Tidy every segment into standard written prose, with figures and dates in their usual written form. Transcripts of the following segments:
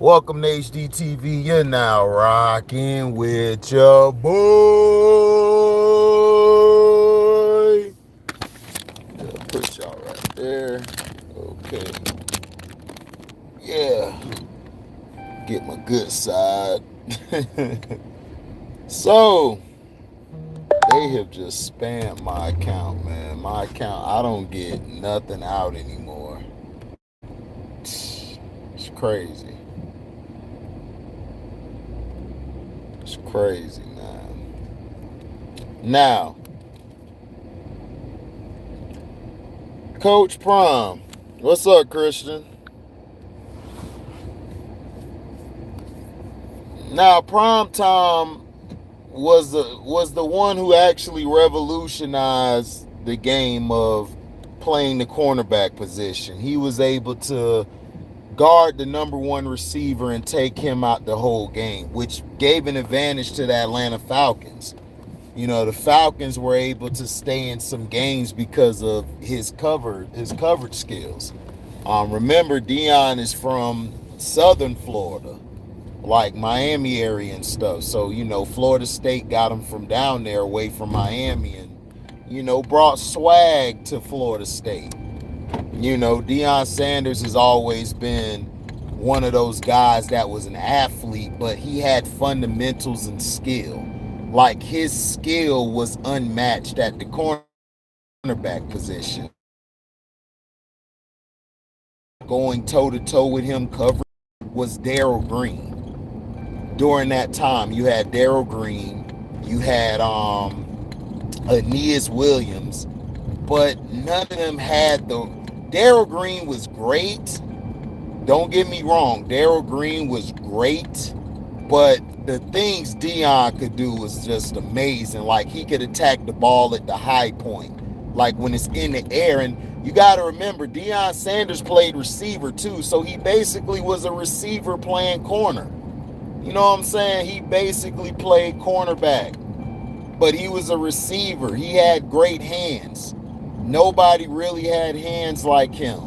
Welcome to HDTV. You're now rocking with your boy. Put y'all right there. Okay. Yeah. Get my good side. So, they have just spammed my account, man. My account, I don't get nothing out anymore. It's crazy. It's crazy, man. Now, Coach Prime. What's up, Christian? Now, Prime Time was the one who actually revolutionized the game of playing the cornerback position. He was able to guard the number one receiver and take him out the whole game, which gave an advantage to the Atlanta Falcons. The Falcons were able to stay in some games because of his coverage skills. Remember, Deion is from Southern Florida, like Miami area and stuff. So, Florida State got him from down there away from Miami and, brought swag to Florida State. Deion Sanders has always been one of those guys that was an athlete, but he had fundamentals and skill. Like his skill was unmatched at the cornerback position. Going toe to toe with him covering was Darrell Green. During that time, you had Darrell Green, you had Aeneas Williams, but none of them had the. Darrell Green was great. Don't get me wrong, Darrell Green was great, but the things Deion could do was just amazing. Like he could attack the ball at the high point, like when it's in the air. And you got to remember, Deion Sanders played receiver too, so he basically was a receiver playing corner. You know what I'm saying? He basically played cornerback, but he was a receiver. He had great hands. Nobody really had hands like him.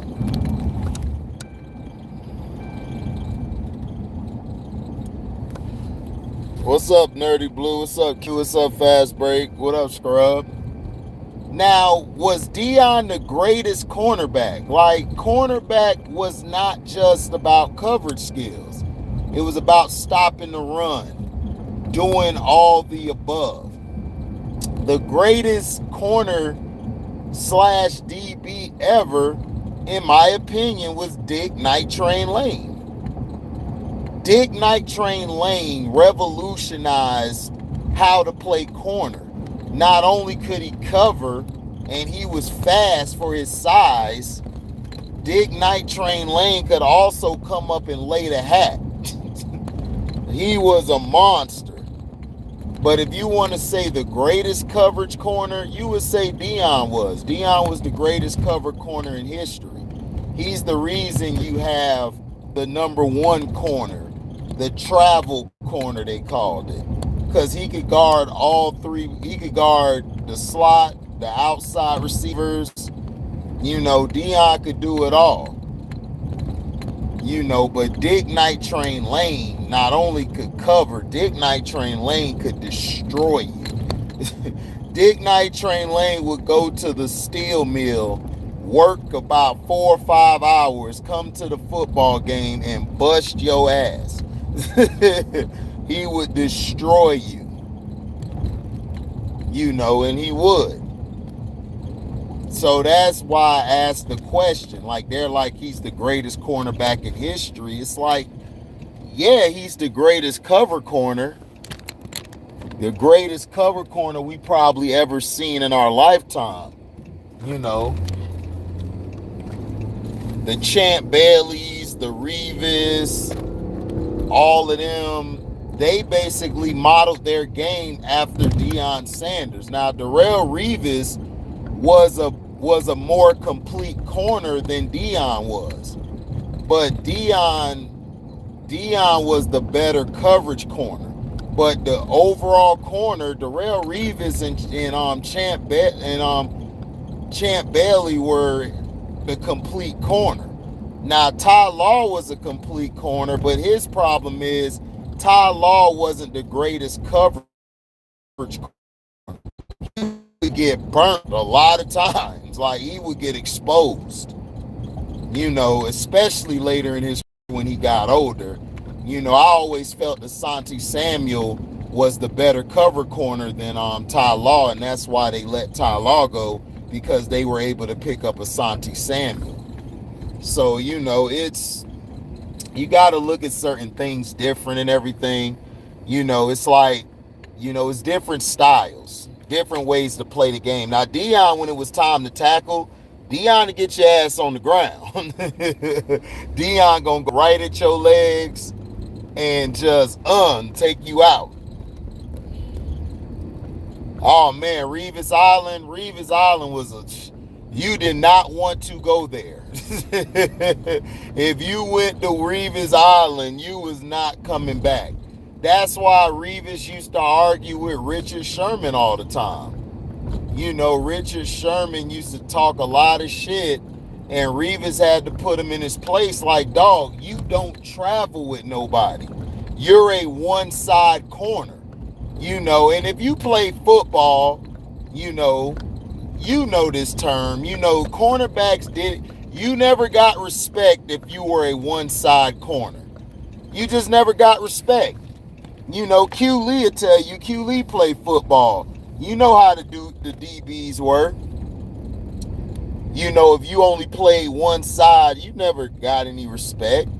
What's up, Nerdy Blue? What's up, Q? What's up, Fast Break? What up, Scrub? Now, was Deion the greatest cornerback? Like, cornerback was not just about coverage skills. It was about stopping the run, doing all the above. The greatest corner slash DB ever, in my opinion, was Dick Night Train Lane. Dick Night Train Lane revolutionized how to play corner. Not only could he cover and he was fast for his size, Dick Night Train Lane could also come up and lay the hat. He was a monster. But if you want to say the greatest coverage corner, you would say Deion was. Deion was the greatest cover corner in history. He's the reason you have the number one corner, the travel corner they called it. Because he could guard all three. He could guard the slot, the outside receivers. Deion could do it all. But Dick Night Train Lane not only could cover, Dick Night Train Lane could destroy you. Dick Night Train Lane would go to the steel mill, work about 4 or 5 hours, come to the football game and bust your ass. He would destroy you. And he would. So that's why I asked the question. Like, they're like, he's the greatest cornerback in history. It's like, yeah, he's the greatest cover corner. The greatest cover corner we probably ever seen in our lifetime. The Champ Baileys, the Revis, all of them, they basically modeled their game after Deion Sanders. Now, Darrelle Revis was a more complete corner than Deion was. But Deion was the better coverage corner. But the overall corner, Darrelle Revis and Champ Bailey were the complete corner. Now, Ty Law was a complete corner, but his problem is Ty Law wasn't the greatest coverage. He would get burnt a lot of times. Like, he would get exposed, especially later in his when he got older. I always felt that Asante Samuel was the better cover corner than Ty Law, and that's why they let Ty Law go, because they were able to pick up Asante Samuel. So, it's you got to look at certain things different and everything. It's like, it's different styles, different ways to play the game. Now, Deion, when it was time to tackle, Deion to get your ass on the ground. Deion gonna go right at your legs and just take you out. Oh man, Revis Island was you did not want to go there. If you went to Revis Island, you was not coming back. That's why Revis used to argue with Richard Sherman all the time. Richard Sherman used to talk a lot of shit, and Revis had to put him in his place like, dog, you don't travel with nobody. You're a one-side corner. And if you play football, you know this term. Cornerbacks you never got respect if you were a one-side corner. You just never got respect. Q Lee will tell you, Q Lee played football. You know how to do the DBs work. If you only played one side, you never got any respect.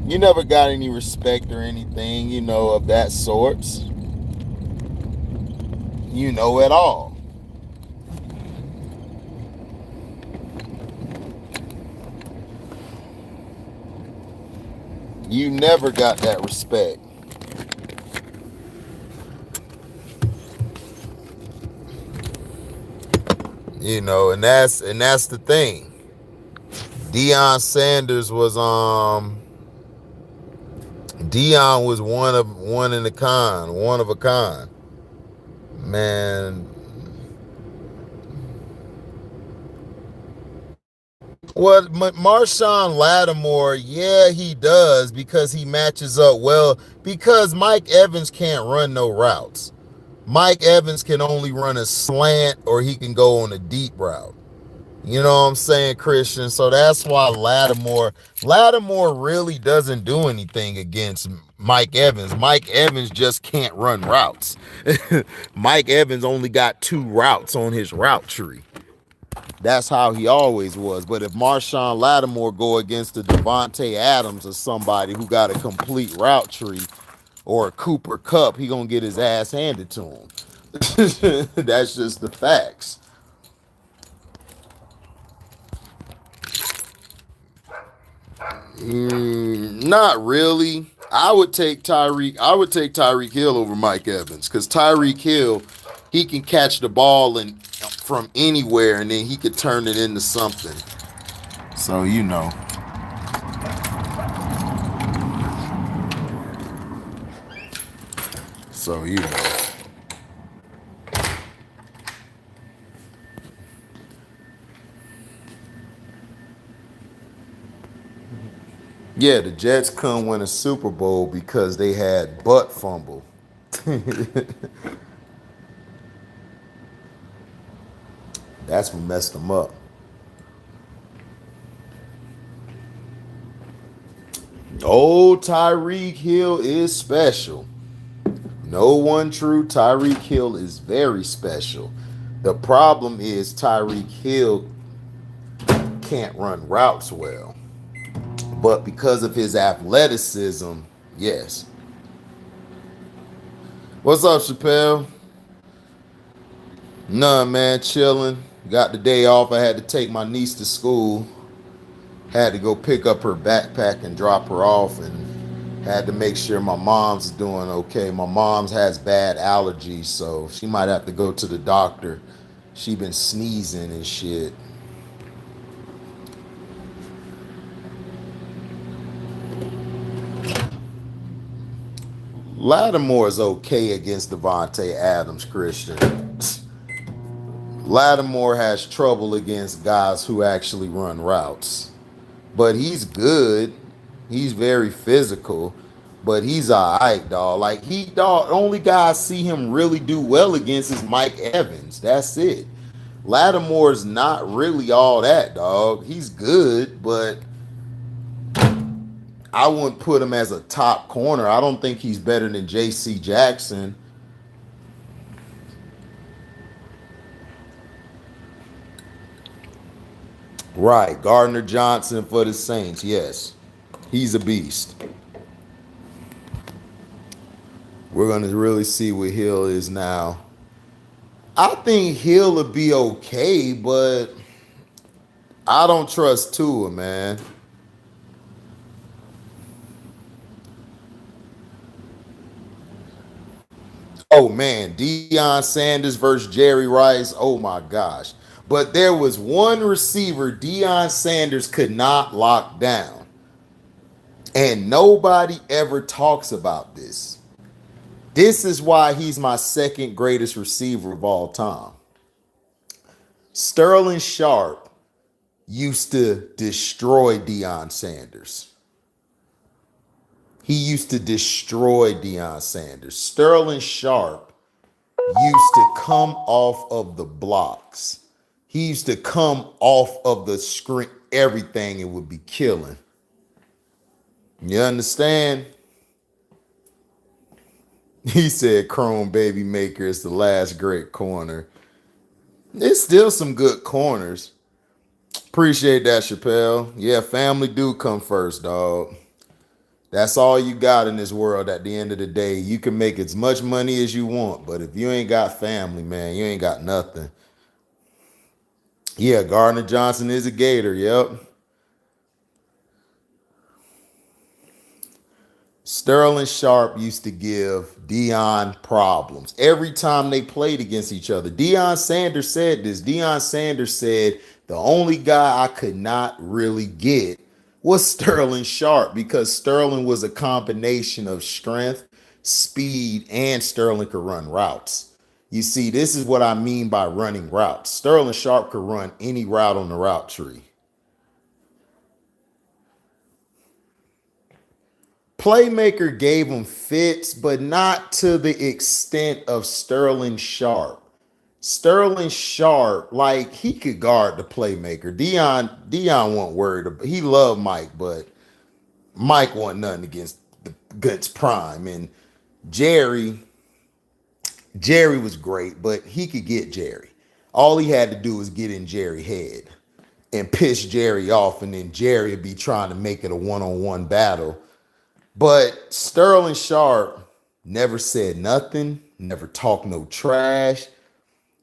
You never got any respect or anything, of that sort. At all. You never got that respect. And that's the thing. Deion Sanders was Deion was one of a kind. Man. Well, Marshawn Lattimore, yeah, he does, because he matches up well, because Mike Evans can't run no routes. Mike Evans can only run a slant, or he can go on a deep route. You know what I'm saying, Christian? So that's why Lattimore really doesn't do anything against Mike Evans. Mike Evans just can't run routes. Mike Evans only got 2 routes on his route tree. That's how he always was. But if Marshawn Lattimore go against the Devontae Adams or somebody who got a complete route tree, or a Cooper Kupp, he gonna get his ass handed to him. That's just the facts. Not really. I would take Tyreek Hill over Mike Evans, because Tyreek Hill, he can catch the ball from anywhere, and then he could turn it into something. So Yeah, the Jets couldn't win a Super Bowl because they had butt fumble. That's what messed them up. Old Tyreek Hill is special. No one true. Tyreek Hill is very special. The problem is Tyreek Hill can't run routes well. But because of his athleticism, yes. What's up, Chappelle? None, man. Chilling. Got the day off. I had to take my niece to school. Had to go pick up her backpack and drop her off, and had to make sure my mom's doing okay. My mom's has bad allergies, so she might have to go to the doctor. She been sneezing and shit. Lattimore is okay against Devontae Adams, Christian. Lattimore has trouble against guys who actually run routes. but he's good. He's very physical, but he's all right, dog. Like dog. Only guy I see him really do well against is Mike Evans. That's it. Lattimore's not really all that, dog. He's good, but I wouldn't put him as a top corner. I don't think he's better than J.C. Jackson. Right, Gardner Johnson for the Saints. Yes, he's a beast. We're gonna really see what Hill is now. I think Hill will be okay, but I don't trust Tua, man. Oh man, Deion Sanders versus Jerry Rice. Oh my gosh. But there was one receiver Deion Sanders could not lock down. And nobody ever talks about this. This is why he's my second greatest receiver of all time. Sterling Sharp used to destroy Deion Sanders. He used to destroy Deion Sanders. Sterling Sharp used to come off of the blocks. He used to come off of the screen, everything, it would be killing. You understand? He said Chrome Baby Maker is the last great corner. There's still some good corners. Appreciate that, Chappelle. Yeah, family do come first, dog. That's all you got in this world at the end of the day. You can make as much money as you want, but if you ain't got family, man, you ain't got nothing. Yeah, Gardner Johnson is a Gator. Yep. Sterling Sharp used to give Deion problems every time they played against each other. Deion Sanders said this. Deion Sanders said the only guy I could not really get was Sterling Sharp because Sterling was a combination of strength, speed, and Sterling could run routes. You see, this is what I mean by running routes. Sterling Sharp could run any route on the route tree. Playmaker gave him fits, but not to the extent of Sterling Sharp. Sterling Sharp, like he could guard the playmaker. Deion wasn't worried about. He loved Mike, but Mike wasn't nothing against Prime. And Jerry, Jerry was great, but he could get Jerry. All he had to do was get in Jerry's head and piss Jerry off, and then Jerry would be trying to make it a one-on-one battle. But Sterling Sharp never said nothing, never talked no trash.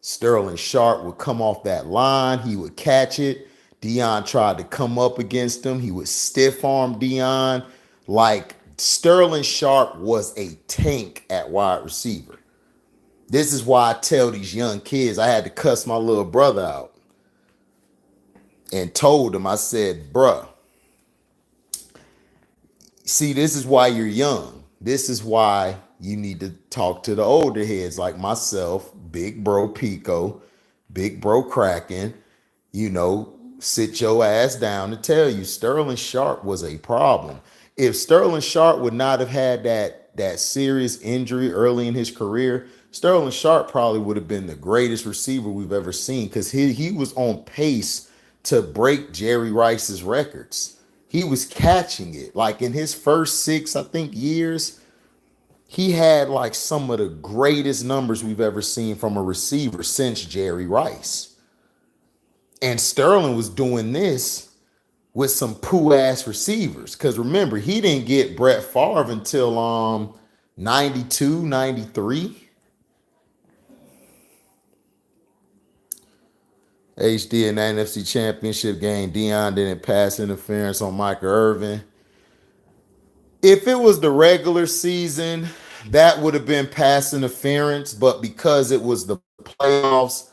Sterling Sharp would come off that line. He would catch it. Deion tried to come up against him. He would stiff arm Deion. Like Sterling Sharp was a tank at wide receiver. This is why I tell these young kids, I had to cuss my little brother out and told him, I said, bruh, see, this is why you're young. This is why you need to talk to the older heads like myself, Big Bro Pico, Big Bro Kraken, sit your ass down and tell you Sterling Sharp was a problem. If Sterling Sharp would not have had that serious injury early in his career, Sterling Sharp probably would have been the greatest receiver we've ever seen because he was on pace to break Jerry Rice's records. He was catching it. Like in his first 6, I think, years, he had like some of the greatest numbers we've ever seen from a receiver since Jerry Rice. And Sterling was doing this with some poo-ass receivers. Because remember, he didn't get Brett Favre until 92, 93. HD in the NFC Championship game, Deion didn't pass interference on Michael Irvin. If it was the regular season, that would have been pass interference, but because it was the playoffs,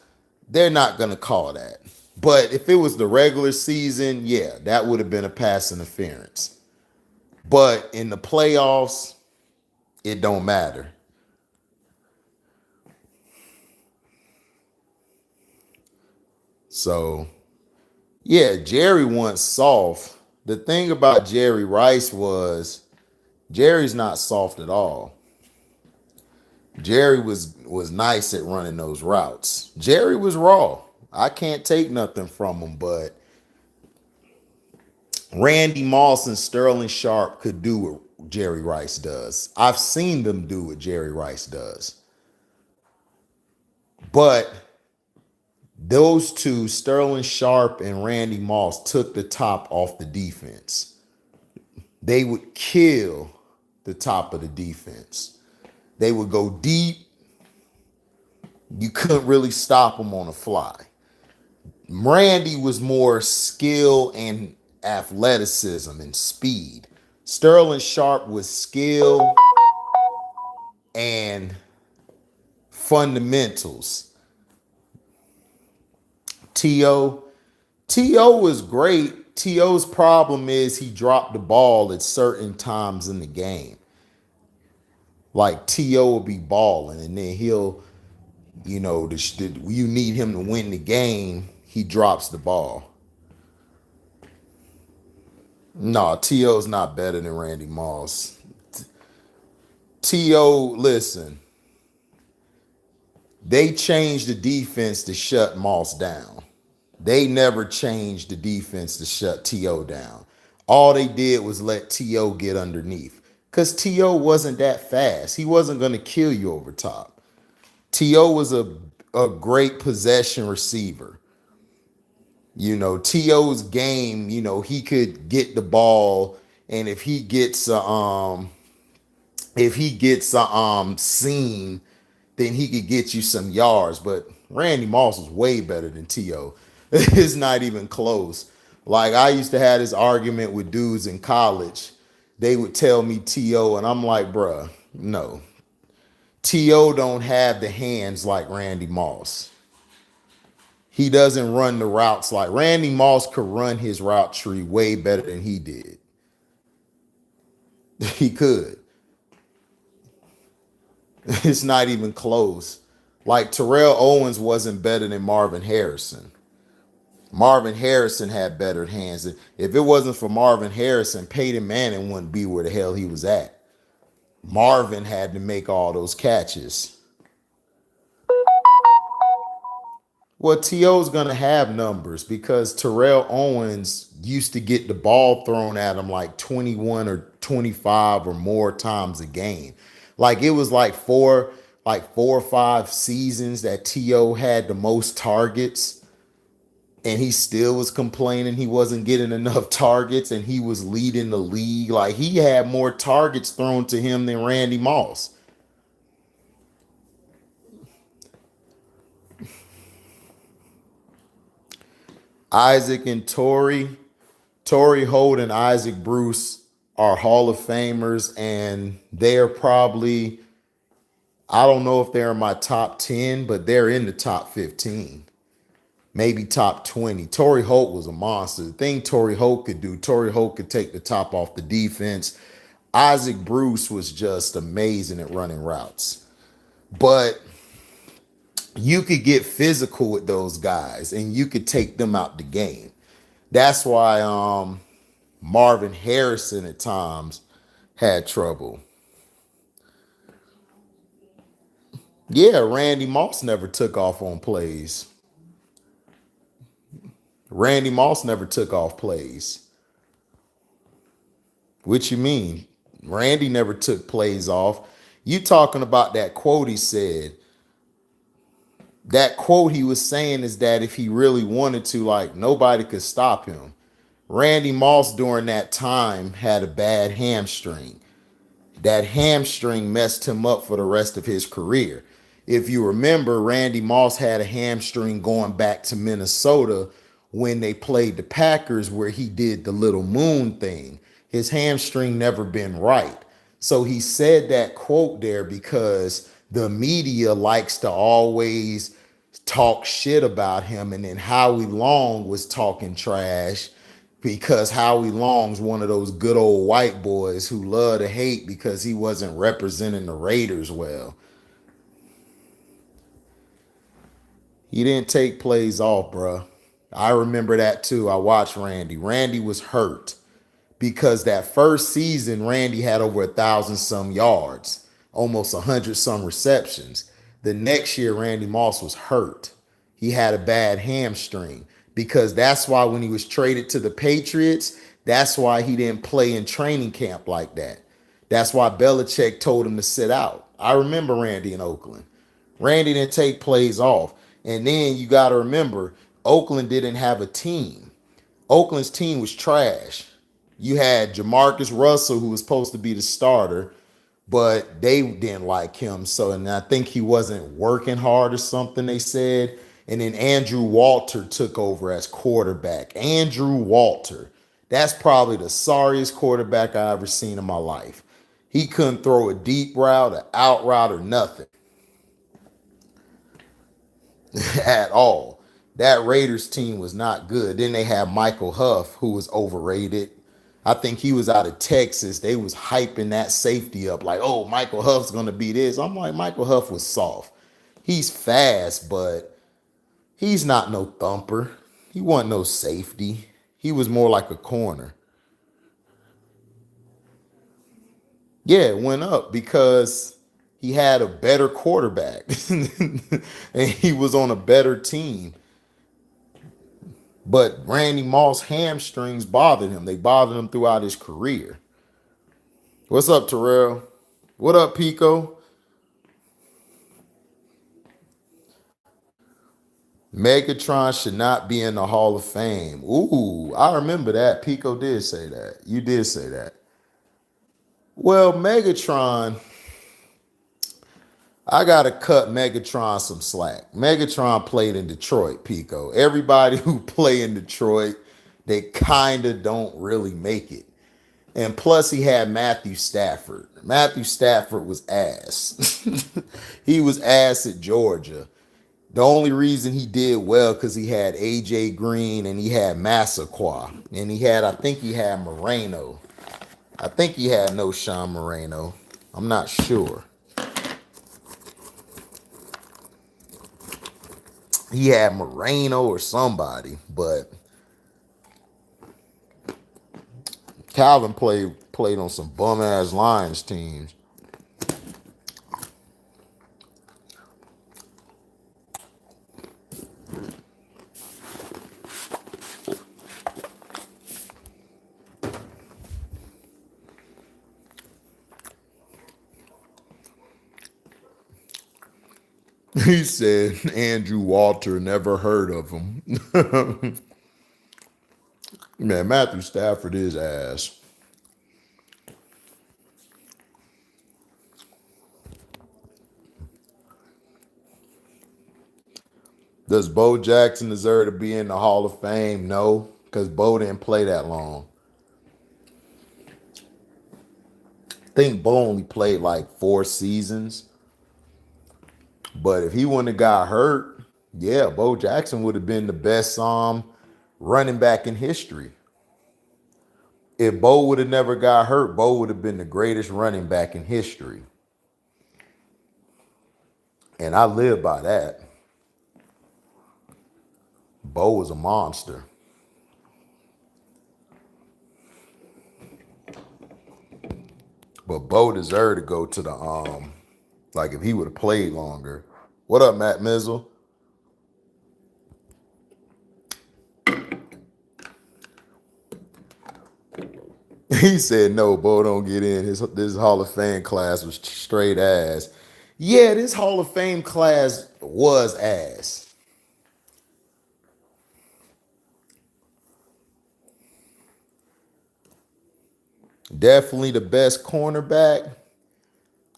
they're not going to call that. But if it was the regular season, yeah, that would have been a pass interference. But in the playoffs, it don't matter. So, yeah, Jerry wants soft. the thing about Jerry Rice was Jerry's not soft at all. Jerry was nice at running those routes. Jerry was raw. I can't take nothing from him, but Randy Moss and Sterling Sharp could do what Jerry Rice does. I've seen them do what Jerry Rice does. But those two, Sterling Sharp and Randy Moss, took the top off the defense. They would kill the top of the defense. They would go deep. You couldn't really stop them on the fly. Randy was more skill and athleticism and speed. Sterling Sharp was skill and fundamentals. T.O. was great. T.O.'s problem is he dropped the ball at certain times in the game. Like T.O. will be balling and then he'll, you need him to win the game, he drops the ball. No, T.O.'s not better than Randy Moss. T.O., listen, they changed the defense to shut Moss down. They never changed the defense to shut T.O. down. All they did was let T.O. get underneath. Because T.O. wasn't that fast. He wasn't going to kill you over top. T.O. was a great possession receiver. T.O.'s game, he could get the ball, and if he gets seen, then he could get you some yards. But Randy Moss was way better than T.O. It's not even close. Like, I used to have this argument with dudes in college. They would tell me T.O., and I'm like, bruh, no. T.O. don't have the hands like Randy Moss. He doesn't run the routes like Randy Moss could run his route tree way better than he did. He could. It's not even close. Like, Terrell Owens wasn't better than Marvin Harrison. Marvin Harrison had better hands. If it wasn't for Marvin Harrison, Peyton Manning wouldn't be where the hell he was at. Marvin had to make all those catches. Well, T.O.'s going to have numbers because Terrell Owens used to get the ball thrown at him like 21 or 25 or more times a game. Like, it was like four or five seasons that T.O. had the most targets. And he still was complaining he wasn't getting enough targets, and he was leading the league. Like, he had more targets thrown to him than Randy Moss. Isaac and Torrey Holt and Isaac Bruce are Hall of Famers, and they're probably, I don't know if they're in my top 10, but they're in the top 15. Maybe top 20. Torrey Holt was a monster. The thing Torrey Holt could do, Torrey Holt could take the top off the defense. Isaac Bruce was just amazing at running routes. But you could get physical with those guys and you could take them out the game. That's why Marvin Harrison at times had trouble. Yeah, Randy Moss never took off on plays. Randy Moss never took off plays. What you mean? Randy never took plays off. You talking about that quote he said. That quote he was saying is that if he really wanted to, like, nobody could stop him. Randy Moss during that time had a bad hamstring. That hamstring messed him up for the rest of his career. If you remember, Randy Moss had a hamstring going back to Minnesota when they played the Packers, where he did the little moon thing. His hamstring never been right. So he said that quote there because the media likes to always talk shit about him. And then Howie Long was talking trash because Howie Long's one of those good old white boys who love to hate because he wasn't representing the Raiders well. He didn't take plays off, bruh. I remember that too. I watched Randy. Randy was hurt. because that first season, Randy had over 1,000 some yards, almost 100 some receptions. The next year, Randy Moss was hurt. He had a bad hamstring because that's why when he was traded to the Patriots, that's why he didn't play in training camp like that. That's why Belichick told him to sit out. I remember Randy in Oakland. Randy didn't take plays off. And then you got to remember, Oakland didn't have a team. Oakland's team was trash. You had Jamarcus Russell, who was supposed to be the starter, but they didn't like him. So, and I think he wasn't working hard or something, they said. And then Andrew Walter took over as quarterback. Andrew Walter. That's probably the sorriest quarterback I ever seen in my life. He couldn't throw a deep route, an out route, or nothing at all. That Raiders team was not good. Then they had Michael Huff, who was overrated. I think he was out of Texas. They was hyping that safety up like, oh, Michael Huff's going to be this. I'm like, Michael Huff was soft. He's fast, but he's not no thumper. He wasn't no safety. He was more like a corner. Yeah, it went up because he had a better quarterback and he was on a better team. But Randy Moss hamstrings bothered him. They bothered him throughout his career. What's up, Terrell? What up, Pico? Megatron should not be in the Hall of Fame. Ooh, I remember that. Pico did say that. You did say that. Well, Megatron, I gotta cut Megatron some slack. Megatron played in Detroit, Pico. Everybody who play in Detroit, they kinda don't really make it. And plus, he had Matthew Stafford. Matthew Stafford was ass. He was ass at Georgia. The only reason he did well because he had AJ Green and he had Massaquoi. And I think he had Moreno. I think he had no Sean Moreno. I'm not sure. He had Moreno or somebody, but Calvin played on some bum ass Lions teams. He said Andrew Walter, never heard of him. Man, Matthew Stafford is ass. Does Bo Jackson deserve to be in the Hall of Fame? No, because Bo didn't play that long. I think Bo only played like 4 seasons. But if he wouldn't have got hurt, yeah, Bo Jackson would have been the best running back in history. If Bo would have never got hurt, Bo would have been the greatest running back in history. And I live by that. Bo was a monster. But Bo deserved to go to the like if he would have played longer. What up, Matt Mizzle? He said no, Bo don't get in. This Hall of Fame class was straight ass. Yeah, this Hall of Fame class was ass. Definitely the best cornerback.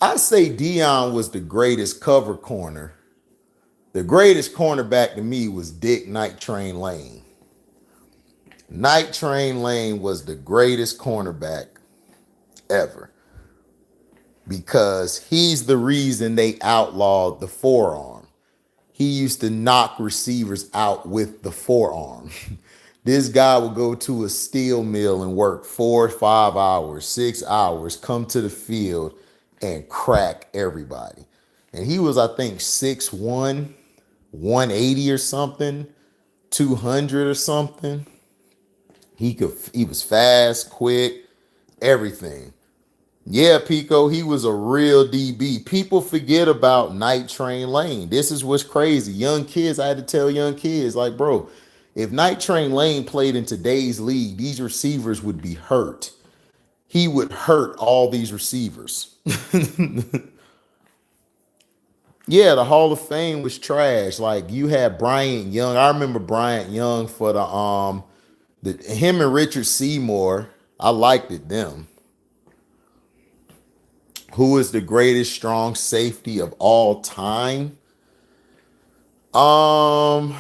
I say Deion was the greatest cover corner. The greatest cornerback to me was Dick Night Train Lane. Night Train Lane was the greatest cornerback ever because he's the reason they outlawed the forearm. He used to knock receivers out with the forearm. This guy would go to a steel mill and work 4 or 5 hours, 6 hours, come to the field and crack everybody. And he was, I think, 6'1", 180 or something, 200 or something. He was fast, quick, everything. Yeah, Pico, he was a real DB. People forget about Night Train Lane. This is what's crazy. Young kids, I had to tell young kids, like, bro, if Night Train Lane played in today's league, these receivers would be hurt. He would hurt all these receivers. Yeah, the Hall of Fame was trash. Like you had Bryant Young. I remember Bryant Young for the him and Richard Seymour. I liked it them. Who is the greatest strong safety of all time? Um,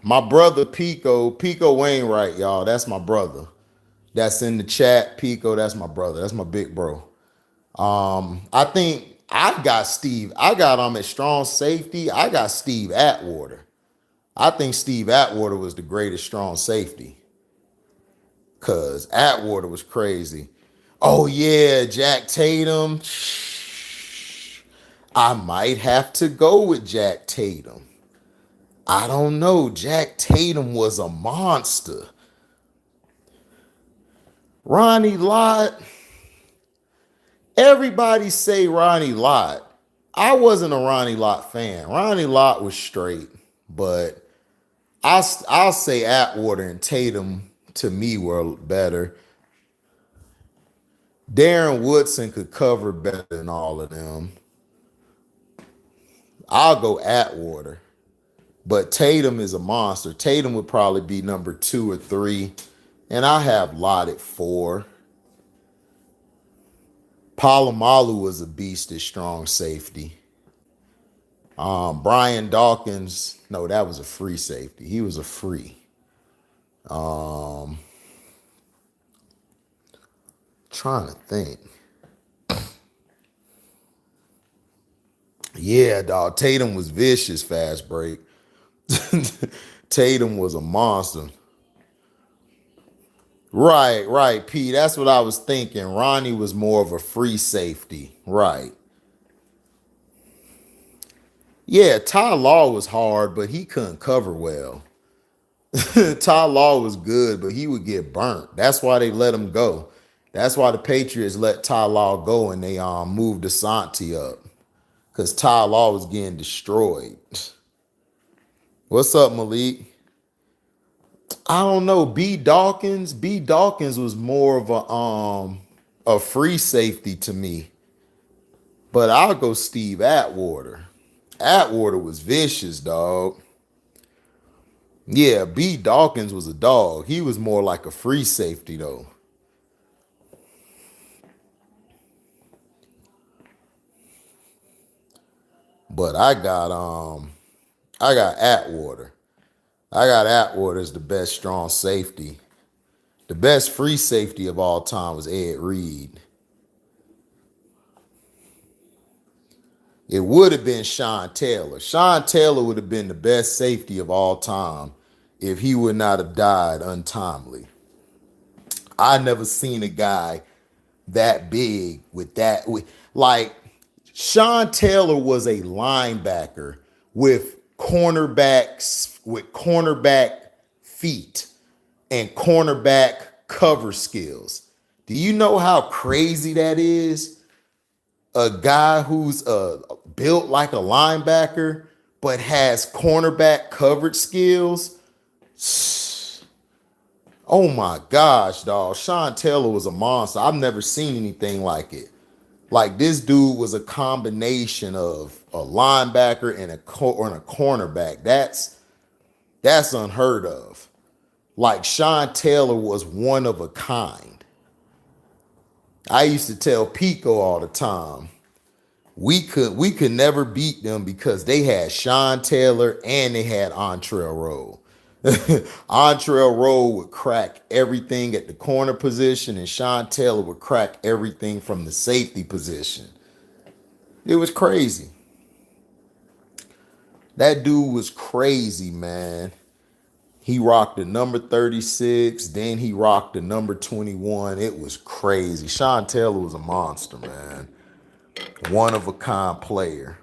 my brother Pico Wainwright, y'all. That's my brother. That's in the chat. Pico, that's my brother. That's my big bro. I think I got Steve. I got him at strong safety. I got Steve Atwater. I think Steve Atwater was the greatest strong safety. Cause Atwater was crazy. Oh yeah, Jack Tatum. I might have to go with Jack Tatum. I don't know. Jack Tatum was a monster. Ronnie Lott. Everybody say Ronnie Lott. I wasn't a Ronnie Lott fan. Ronnie Lott was straight, but I'll say Atwater and Tatum to me were better. Darren Woodson could cover better than all of them. I'll go Atwater. But Tatum is a monster. Tatum would probably be number 2 or 3. And I have Lott at 4. Palomalu was a beast at strong safety. Brian Dawkins, no, that was a free safety. He was a free. Trying to think. Yeah, dog. Tatum was vicious fast break. Tatum was a monster. Right, P. That's what I was thinking. Ronnie was more of a free safety. Right. Yeah, Ty Law was hard, but he couldn't cover well. Ty Law was good, but he would get burnt. That's why they let him go. That's why the Patriots let Ty Law go and they moved Asante up. Because Ty Law was getting destroyed. What's up, Malik? I don't know. B. Dawkins was more of a free safety to me. But I'll go Steve Atwater. Atwater was vicious, dog. Yeah, B. Dawkins was a dog. He was more like a free safety though. But I got Atwater. I got Atwater as the best strong safety. The best free safety of all time was Ed Reed. It would have been Sean Taylor. Sean Taylor would have been the best safety of all time if he would not have died untimely. I never seen a guy that big with that. Like Sean Taylor was a linebacker with cornerback feet and cornerback cover skills. Do you know how crazy that is? A guy who's built like a linebacker but has cornerback coverage skills. Oh my gosh, dog. Sean Taylor was a monster. I've never seen anything like it. Like this dude was a combination of a linebacker and a cornerback. That's unheard of. Like Sean Taylor was one of a kind. I used to tell Pico all the time, we could never beat them because they had Sean Taylor and they had Antrell Rowe. Antrell Rowe would crack everything at the corner position, and Sean Taylor would crack everything from the safety position. It was crazy. That dude was crazy, man. He rocked the number 36, then he rocked the number 21. It was crazy. Sean Taylor was a monster, man. One of a kind player.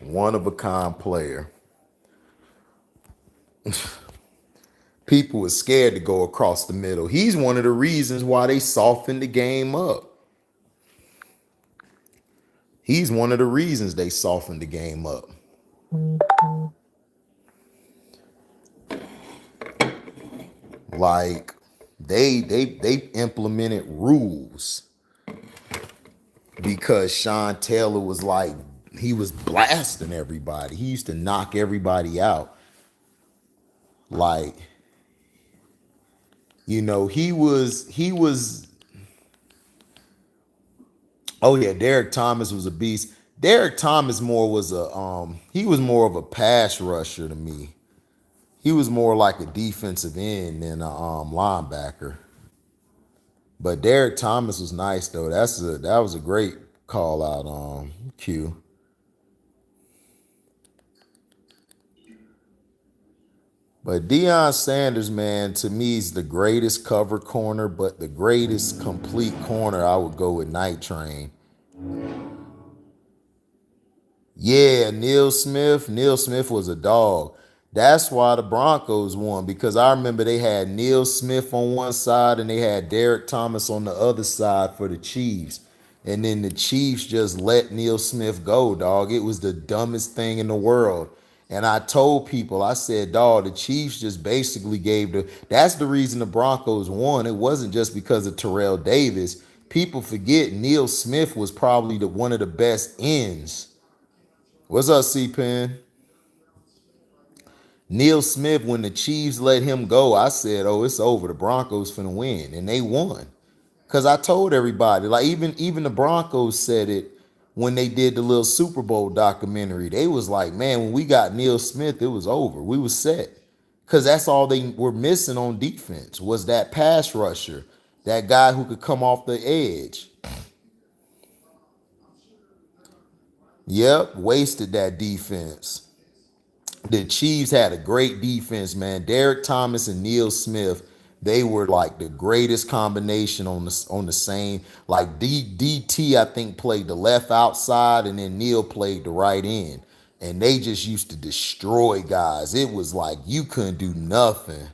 One of a kind player. People were scared to go across the middle. He's one of the reasons why they softened the game up. He's one of the reasons they softened the game up. Like they implemented rules because Sean Taylor was like, he was blasting everybody. He used to knock everybody out. Like, he was oh yeah, Derek Thomas was a beast. Derek Thomas he was more of a pass rusher to me. He was more like a defensive end than a linebacker. But Derek Thomas was nice though. That was a great call out Q. But Deion Sanders, man, to me is the greatest cover corner, but the greatest complete corner, I would go with Night Train. Yeah, Neil Smith. Neil Smith was a dog. That's why the Broncos won, because I remember they had Neil Smith on one side and they had Derek Thomas on the other side for the Chiefs. And then the Chiefs just let Neil Smith go, dog. It was the dumbest thing in the world. And I told people, I said, dog, the Chiefs just basically that's the reason the Broncos won. It wasn't just because of Terrell Davis. People forget Neil Smith was probably one of the best ends. What's up, C-Pen? Neil Smith, when the Chiefs let him go, I said, oh, it's over. The Broncos finna win. And they won. Because I told everybody, like even the Broncos said it when they did the little Super Bowl documentary. They was like, man, when we got Neil Smith, it was over. We was set. Because that's all they were missing on defense was that pass rusher, that guy who could come off the edge. Yep, wasted that defense. The Chiefs had a great defense, man. Derek Thomas and Neil Smith, they were like the greatest combination on the same. Like DT, I think, played the left outside, and then Neil played the right end. And they just used to destroy guys. It was like you couldn't do nothing.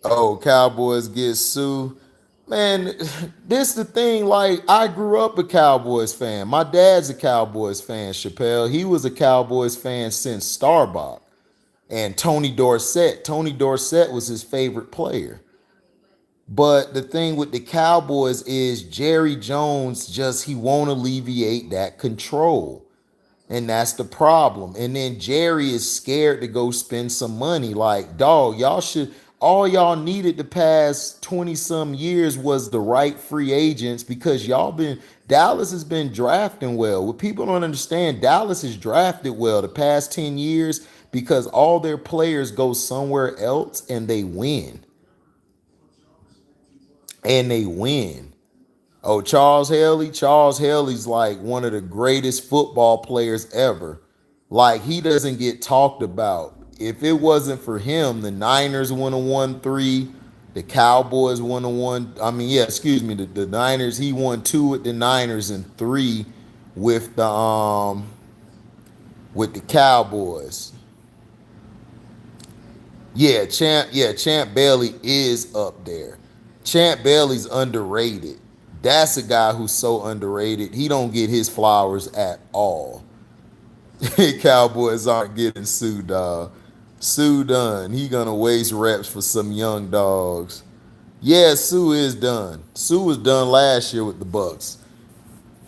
Oh, Cowboys get sued. Man, this the thing. Like, I grew up a Cowboys fan. My dad's a Cowboys fan, Chappelle. He was a Cowboys fan since Starbuck. And Tony Dorsett. Tony Dorsett was his favorite player. But the thing with the Cowboys is Jerry Jones he won't alleviate that control. And that's the problem. And then Jerry is scared to go spend some money. Like, dog, all y'all needed the past 20 some years was the right free agents, because Dallas has been drafting well. What people don't understand, Dallas has drafted well the past 10 years because all their players go somewhere else and they win. And they win. Oh, Charles Haley. Charles Haley's like one of the greatest football players ever. Like, he doesn't get talked about. If it wasn't for him, the Niners would have won 3. The Cowboys would have won. I mean, yeah, excuse me. The Niners, he won 2 with the Niners and 3 with the Cowboys. Champ Bailey is up there. Champ Bailey's underrated. That's a guy who's so underrated. He don't get his flowers at all. Cowboys aren't getting sued, dog. Sue done. He gonna waste reps for some young dogs. Yeah, Sue is done. Sue was done last year with the Bucks.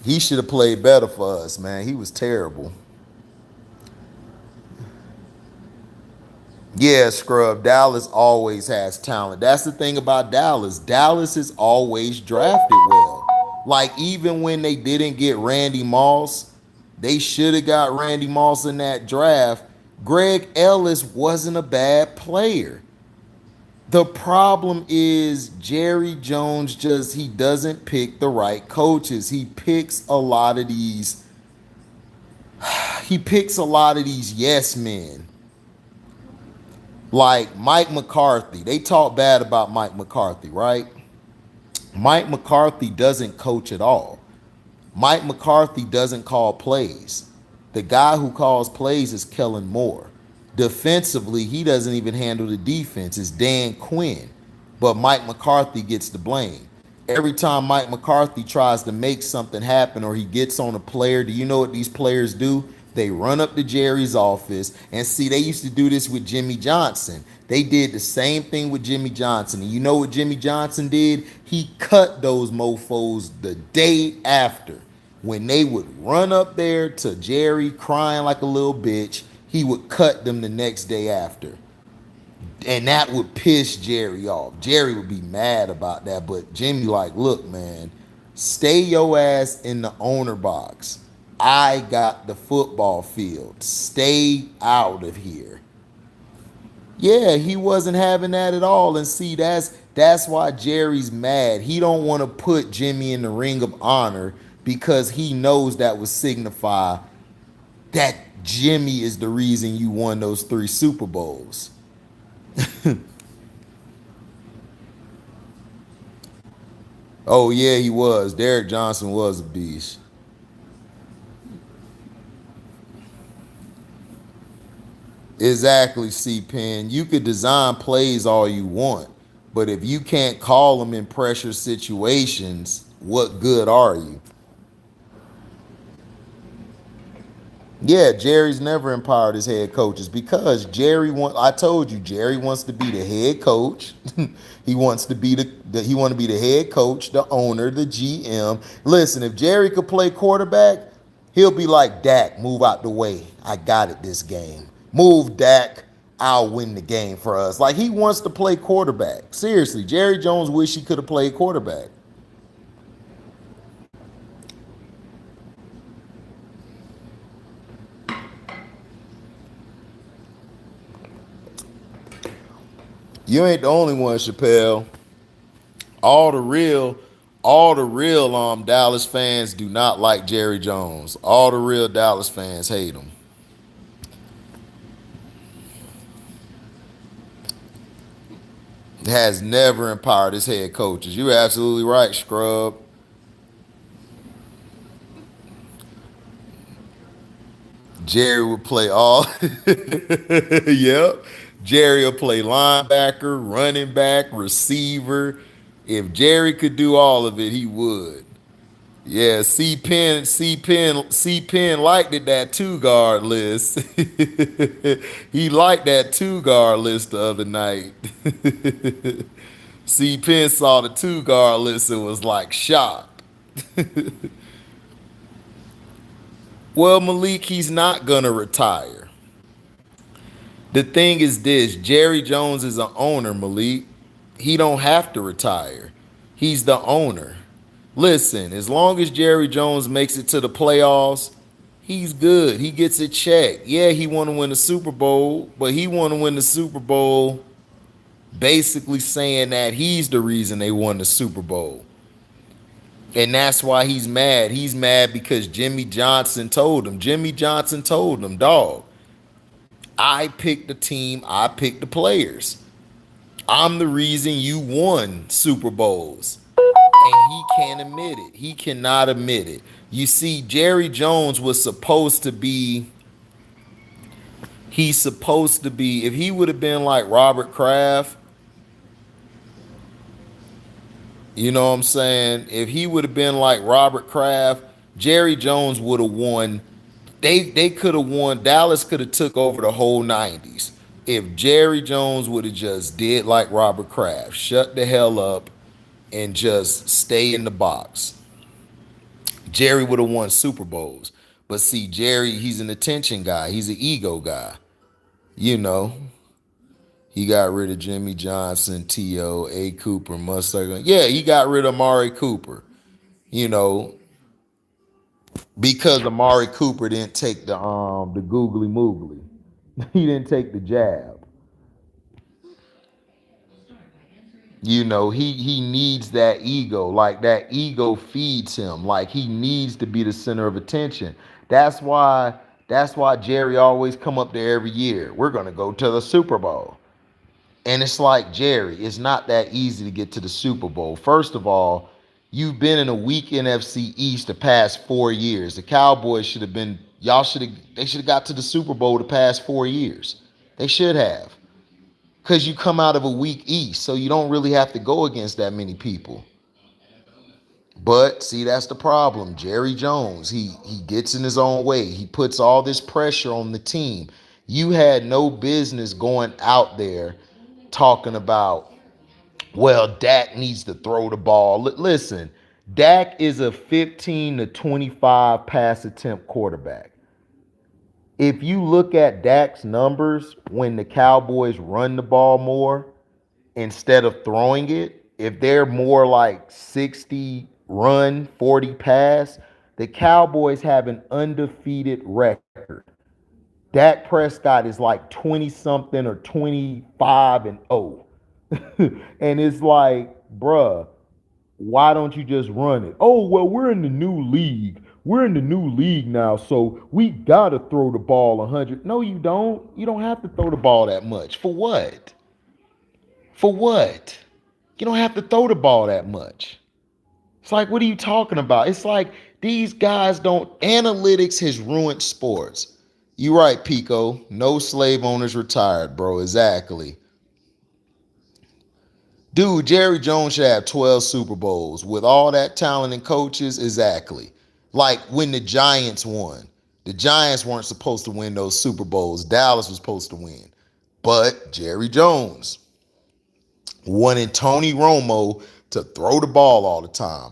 He should have played better for us, man. He was terrible. Yeah, Scrub. Dallas always has talent. That's the thing about Dallas. Dallas is always drafted well. Like, even when they didn't get Randy Moss, they should have got Randy Moss in that draft. Greg Ellis wasn't a bad player. The problem is Jerry Jones he doesn't pick the right coaches. He picks a lot of these yes men. Like Mike McCarthy. They talk bad about Mike McCarthy, right? Mike McCarthy doesn't coach at all. Mike McCarthy doesn't call plays. The guy who calls plays is Kellen Moore. Defensively, he doesn't even handle the defense. It's Dan Quinn. But Mike McCarthy gets the blame. Every time Mike McCarthy tries to make something happen or he gets on a player, do you know what these players do? They run up to Jerry's office and see, they used to do this with Jimmy Johnson. They did the same thing with Jimmy Johnson. And you know what Jimmy Johnson did? He cut those mofos the day after. When they would run up there to Jerry crying like a little bitch, he would cut them the next day after. And that would piss Jerry off. Jerry would be mad about that. But Jimmy like, look, man, stay your ass in the owner box. I got the football field. Stay out of here. Yeah, he wasn't having that at all. And see, that's why Jerry's mad. He don't want to put Jimmy in the ring of honor because he knows that would signify that Jimmy is the reason you won those 3 Super Bowls. Oh yeah, he was. Derek Johnson was a beast. Exactly, C-Pen. You could design plays all you want, but if you can't call them in pressure situations, what good are you? Yeah, Jerry's never empowered his head coaches because I told you, Jerry wants to be the head coach. He wants to be he want to be the head coach, the owner, the GM. Listen, if Jerry could play quarterback, he'll be like, Dak, move out the way. I got it this game. Move, Dak. I'll win the game for us. Like, he wants to play quarterback. Seriously, Jerry Jones wish he could have played quarterback. You ain't the only one, Chappelle. All the real, all the real Dallas fans do not like Jerry Jones. All the real Dallas fans hate him. Has never empowered his head coaches. You're absolutely right, Scrub. Jerry would play all. Yep. Jerry will play linebacker, running back, receiver. If Jerry could do all of it, he would. Yeah, C Pen liked it, that 2 guard list. He liked that 2 guard list the other night. C Pen saw the 2 guard list and was like shocked. Well, Malik, he's not gonna retire. The thing is this, Jerry Jones is an owner, Malik. He don't have to retire. He's the owner. Listen, as long as Jerry Jones makes it to the playoffs, he's good. He gets a check. Yeah, he want to win the Super Bowl, but he want to win the Super Bowl basically saying that he's the reason they won the Super Bowl. And that's why he's mad. He's mad because Jimmy Johnson told him. Jimmy Johnson told him, dog, I picked the team, I picked the players. I'm the reason you won Super Bowls. And he can't admit it. He cannot admit it. You see, Jerry Jones was supposed to be, if he would have been like Robert Kraft, you know what I'm saying? If he would have been like Robert Kraft, Jerry Jones would have won. They could have won. Dallas could have took over the whole 90s. If Jerry Jones would have just did like Robert Kraft, shut the hell up and just stay in the box, Jerry would have won Super Bowls. But see, Jerry, he's an attention guy. He's an ego guy. You know, he got rid of Jimmy Johnson, T.O., A. Cooper, Mustard. Yeah, he got rid of Amari Cooper. You know, because Amari Cooper didn't take the googly moogly. He didn't take the jab. You know, he needs that ego. Like, that ego feeds him. Like, he needs to be the center of attention. That's why Jerry always come up there every year. We're gonna go to the Super Bowl. And it's like, Jerry, it's not that easy to get to the Super Bowl. First of all, you've been in a weak NFC East the past 4 years. The Cowboys should have been, they should have got to the Super Bowl the past 4 years. They should have. Because you come out of a weak East, so you don't really have to go against that many people. But see, that's the problem. Jerry Jones, he gets in his own way. He puts all this pressure on the team. You had no business going out there talking about, well, Dak needs to throw the ball. Listen, Dak is a 15 to 25 pass attempt quarterback. If you look at Dak's numbers when the Cowboys run the ball more instead of throwing it, if they're more like 60 run, 40 pass, the Cowboys have an undefeated record. Dak Prescott is like 20 something or 25 and 0. And it's like, bruh, why don't you just run it? Oh, well, we're in the new league. We're in the new league now, so we got to throw the ball 100. No, you don't. You don't have to throw the ball that much. For what? For what? You don't have to throw the ball that much. It's like, what are you talking about? It's like these guys don't. Analytics has ruined sports. You're right, Pico. No slave owners retired, bro. Exactly. Dude, Jerry Jones should have 12 Super Bowls with all that talent and coaches. Exactly. Like when the Giants won. The Giants weren't supposed to win those Super Bowls. Dallas was supposed to win. But Jerry Jones wanted Tony Romo to throw the ball all the time.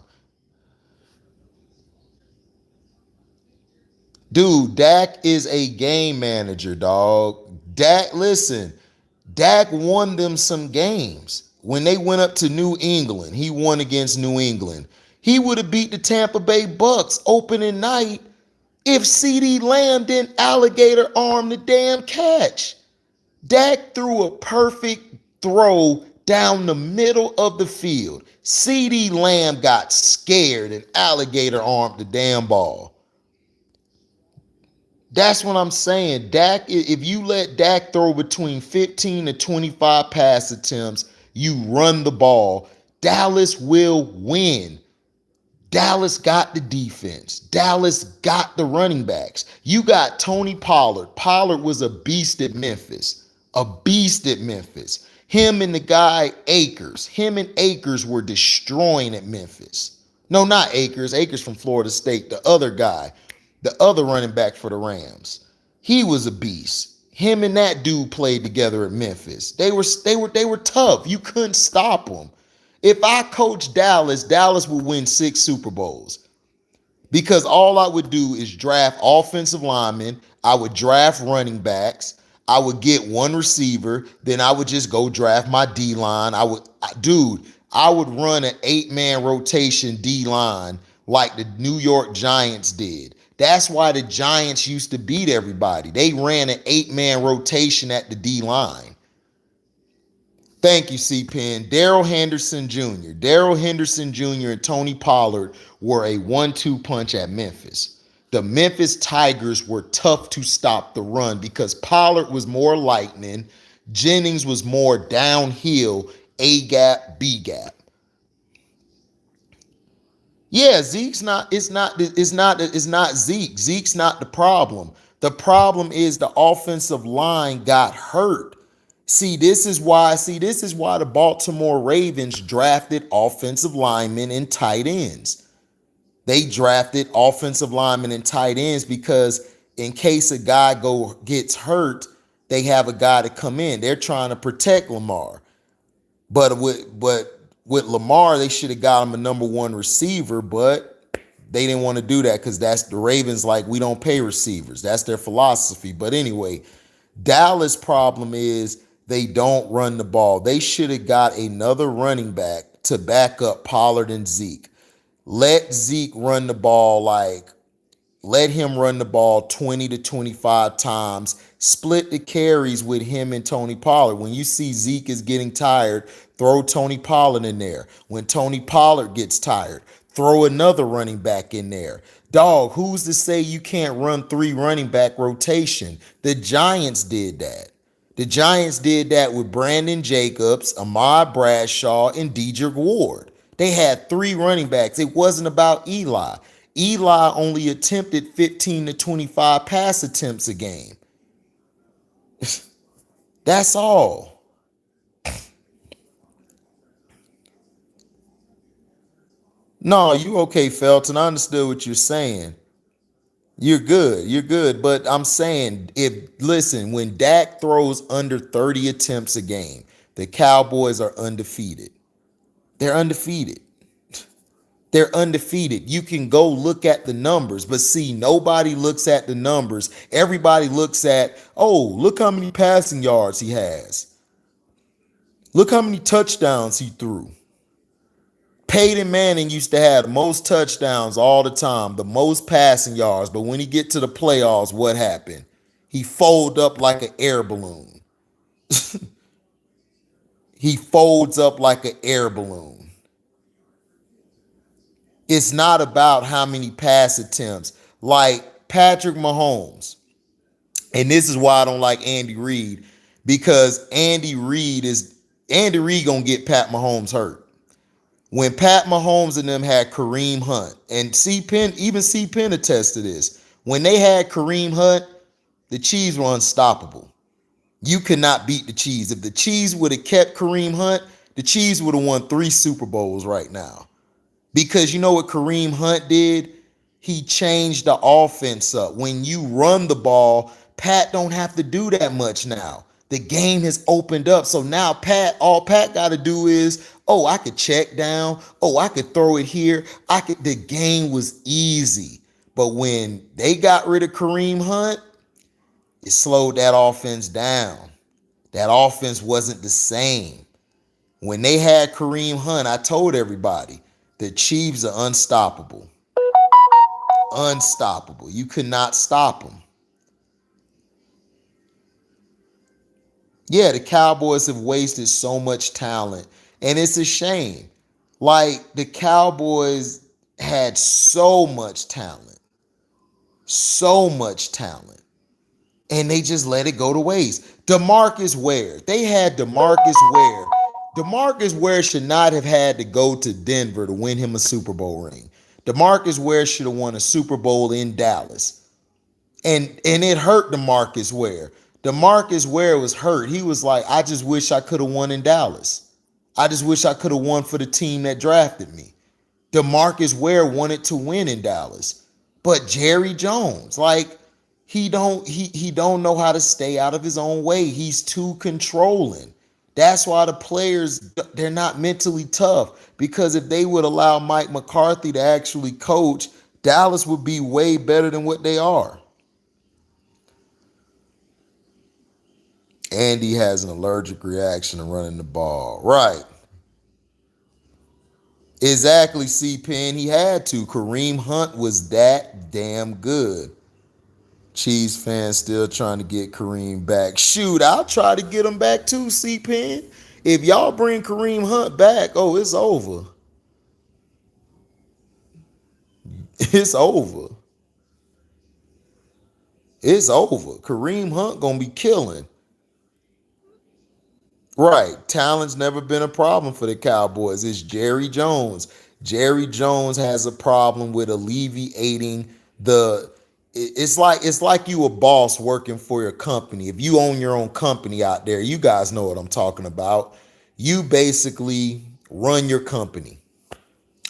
Dude, Dak is a game manager, dog. Dak won them some games. When they went up to New England, he won against New England. He would have beat the Tampa Bay Bucks opening night if CeeDee Lamb didn't alligator arm the damn catch. Dak threw a perfect throw down the middle of the field. CeeDee Lamb got scared and alligator armed the damn ball. That's what I'm saying. Dak, if you let Dak throw between 15 to 25 pass attempts, you run the ball, Dallas will win. Dallas got the defense. Dallas got the running backs. You got Tony Pollard. Pollard was a beast at Memphis. A beast at Memphis. Him and the guy Akers. Him and Akers were destroying at Memphis. No, not Akers. Akers from Florida State. The other guy. The other running back for the Rams. He was a beast. Him and that dude played together at Memphis. They were tough. You couldn't stop them. If I coached Dallas, Dallas would win 6 Super Bowls. Because all I would do is draft offensive linemen. I would draft running backs. I would get one receiver. Then I would just go draft my D-line. I would run an 8-man rotation D-line like the New York Giants did. That's why the Giants used to beat everybody. They ran an 8-man rotation at the D-line. Thank you, C-Pen. Darrell Henderson Jr. Darrell Henderson Jr. and Tony Pollard were a 1-2 punch at Memphis. The Memphis Tigers were tough to stop the run because Pollard was more lightning, Jennings was more downhill, A-gap, B-gap. Yeah, Zeke's not Zeke. Zeke's not the problem. The problem is the offensive line got hurt. This is why the Baltimore Ravens drafted offensive linemen and tight ends. They drafted offensive linemen and tight ends because in case a guy gets hurt, they have a guy to come in. They're trying to protect Lamar. But with Lamar, they should have got him a number 1 receiver, but they didn't want to do that because that's the Ravens, like, we don't pay receivers. That's their philosophy. But anyway, Dallas' problem is they don't run the ball. They should have got another running back to back up Pollard and Zeke. Let Zeke run the ball let him run the ball 20 to 25 times. Split the carries with him and Tony Pollard. When you see Zeke is getting tired, throw Tony Pollard in there. When Tony Pollard gets tired, throw another running back in there. Dog, who's to say you can't run 3 running back rotation? The Giants did that. The Giants did that with Brandon Jacobs, Ahmad Bradshaw, and Dedrick Ward. They had 3 running backs. It wasn't about Eli. Eli only attempted 15 to 25 pass attempts a game. That's all. No, you okay, Felton. I understood what you're saying. You're good. You're good. But I'm saying, listen, when Dak throws under 30 attempts a game, the Cowboys are undefeated. They're undefeated. They're undefeated. You can go look at the numbers, but see, nobody looks at the numbers. Everybody looks at, oh, look how many passing yards he has. Look how many touchdowns he threw. Peyton Manning used to have the most touchdowns all the time, the most passing yards, but when he get to the playoffs, what happened? He folded up like an air balloon. He folds up like an air balloon. It's not about how many pass attempts. Like Patrick Mahomes, and this is why I don't like Andy Reid, because Andy Reid gonna get Pat Mahomes hurt. When Pat Mahomes and them had Kareem Hunt, and even C. Penn attests to this. When they had Kareem Hunt, the Chiefs were unstoppable. You could not beat the Chiefs. If the Chiefs would have kept Kareem Hunt, the Chiefs would have won 3 Super Bowls right now. Because you know what Kareem Hunt did? He changed the offense up. When you run the ball, Pat don't have to do that much now. The game has opened up. So now all Pat got to do is, oh, I could check down. Oh, I could throw it here. The game was easy. But when they got rid of Kareem Hunt, it slowed that offense down. That offense wasn't the same. When they had Kareem Hunt, I told everybody, the Chiefs are unstoppable. Unstoppable. You could not stop them. Yeah, the Cowboys have wasted so much talent, and it's a shame. Like, the Cowboys had so much talent, and they just let it go to waste. DeMarcus Ware. They had DeMarcus Ware. DeMarcus Ware should not have had to go to Denver to win him a Super Bowl ring. DeMarcus Ware should have won a Super Bowl in Dallas. And it hurt DeMarcus Ware. DeMarcus Ware was hurt. He was like, I just wish I could have won in Dallas. I just wish I could have won for the team that drafted me. DeMarcus Ware wanted to win in Dallas. But Jerry Jones, like, he don't know how to stay out of his own way. He's too controlling. That's why the players, they're not mentally tough, because if they would allow Mike McCarthy to actually coach, Dallas would be way better than what they are. Andy has an allergic reaction to running the ball. Right. Exactly, C-Pen. He had to. Kareem Hunt was that damn good. Chiefs fans still trying to get Kareem back. Shoot, I'll try to get him back too, C-Pen. If y'all bring Kareem Hunt back, oh, it's over. It's over. It's over. Kareem Hunt gonna be killing. Right. Talent's never been a problem for the Cowboys. It's Jerry Jones. Jerry Jones has a problem with alleviating the it's like you a boss working for your company. If you own your own company out there, you guys know what I'm talking about. You basically run your company.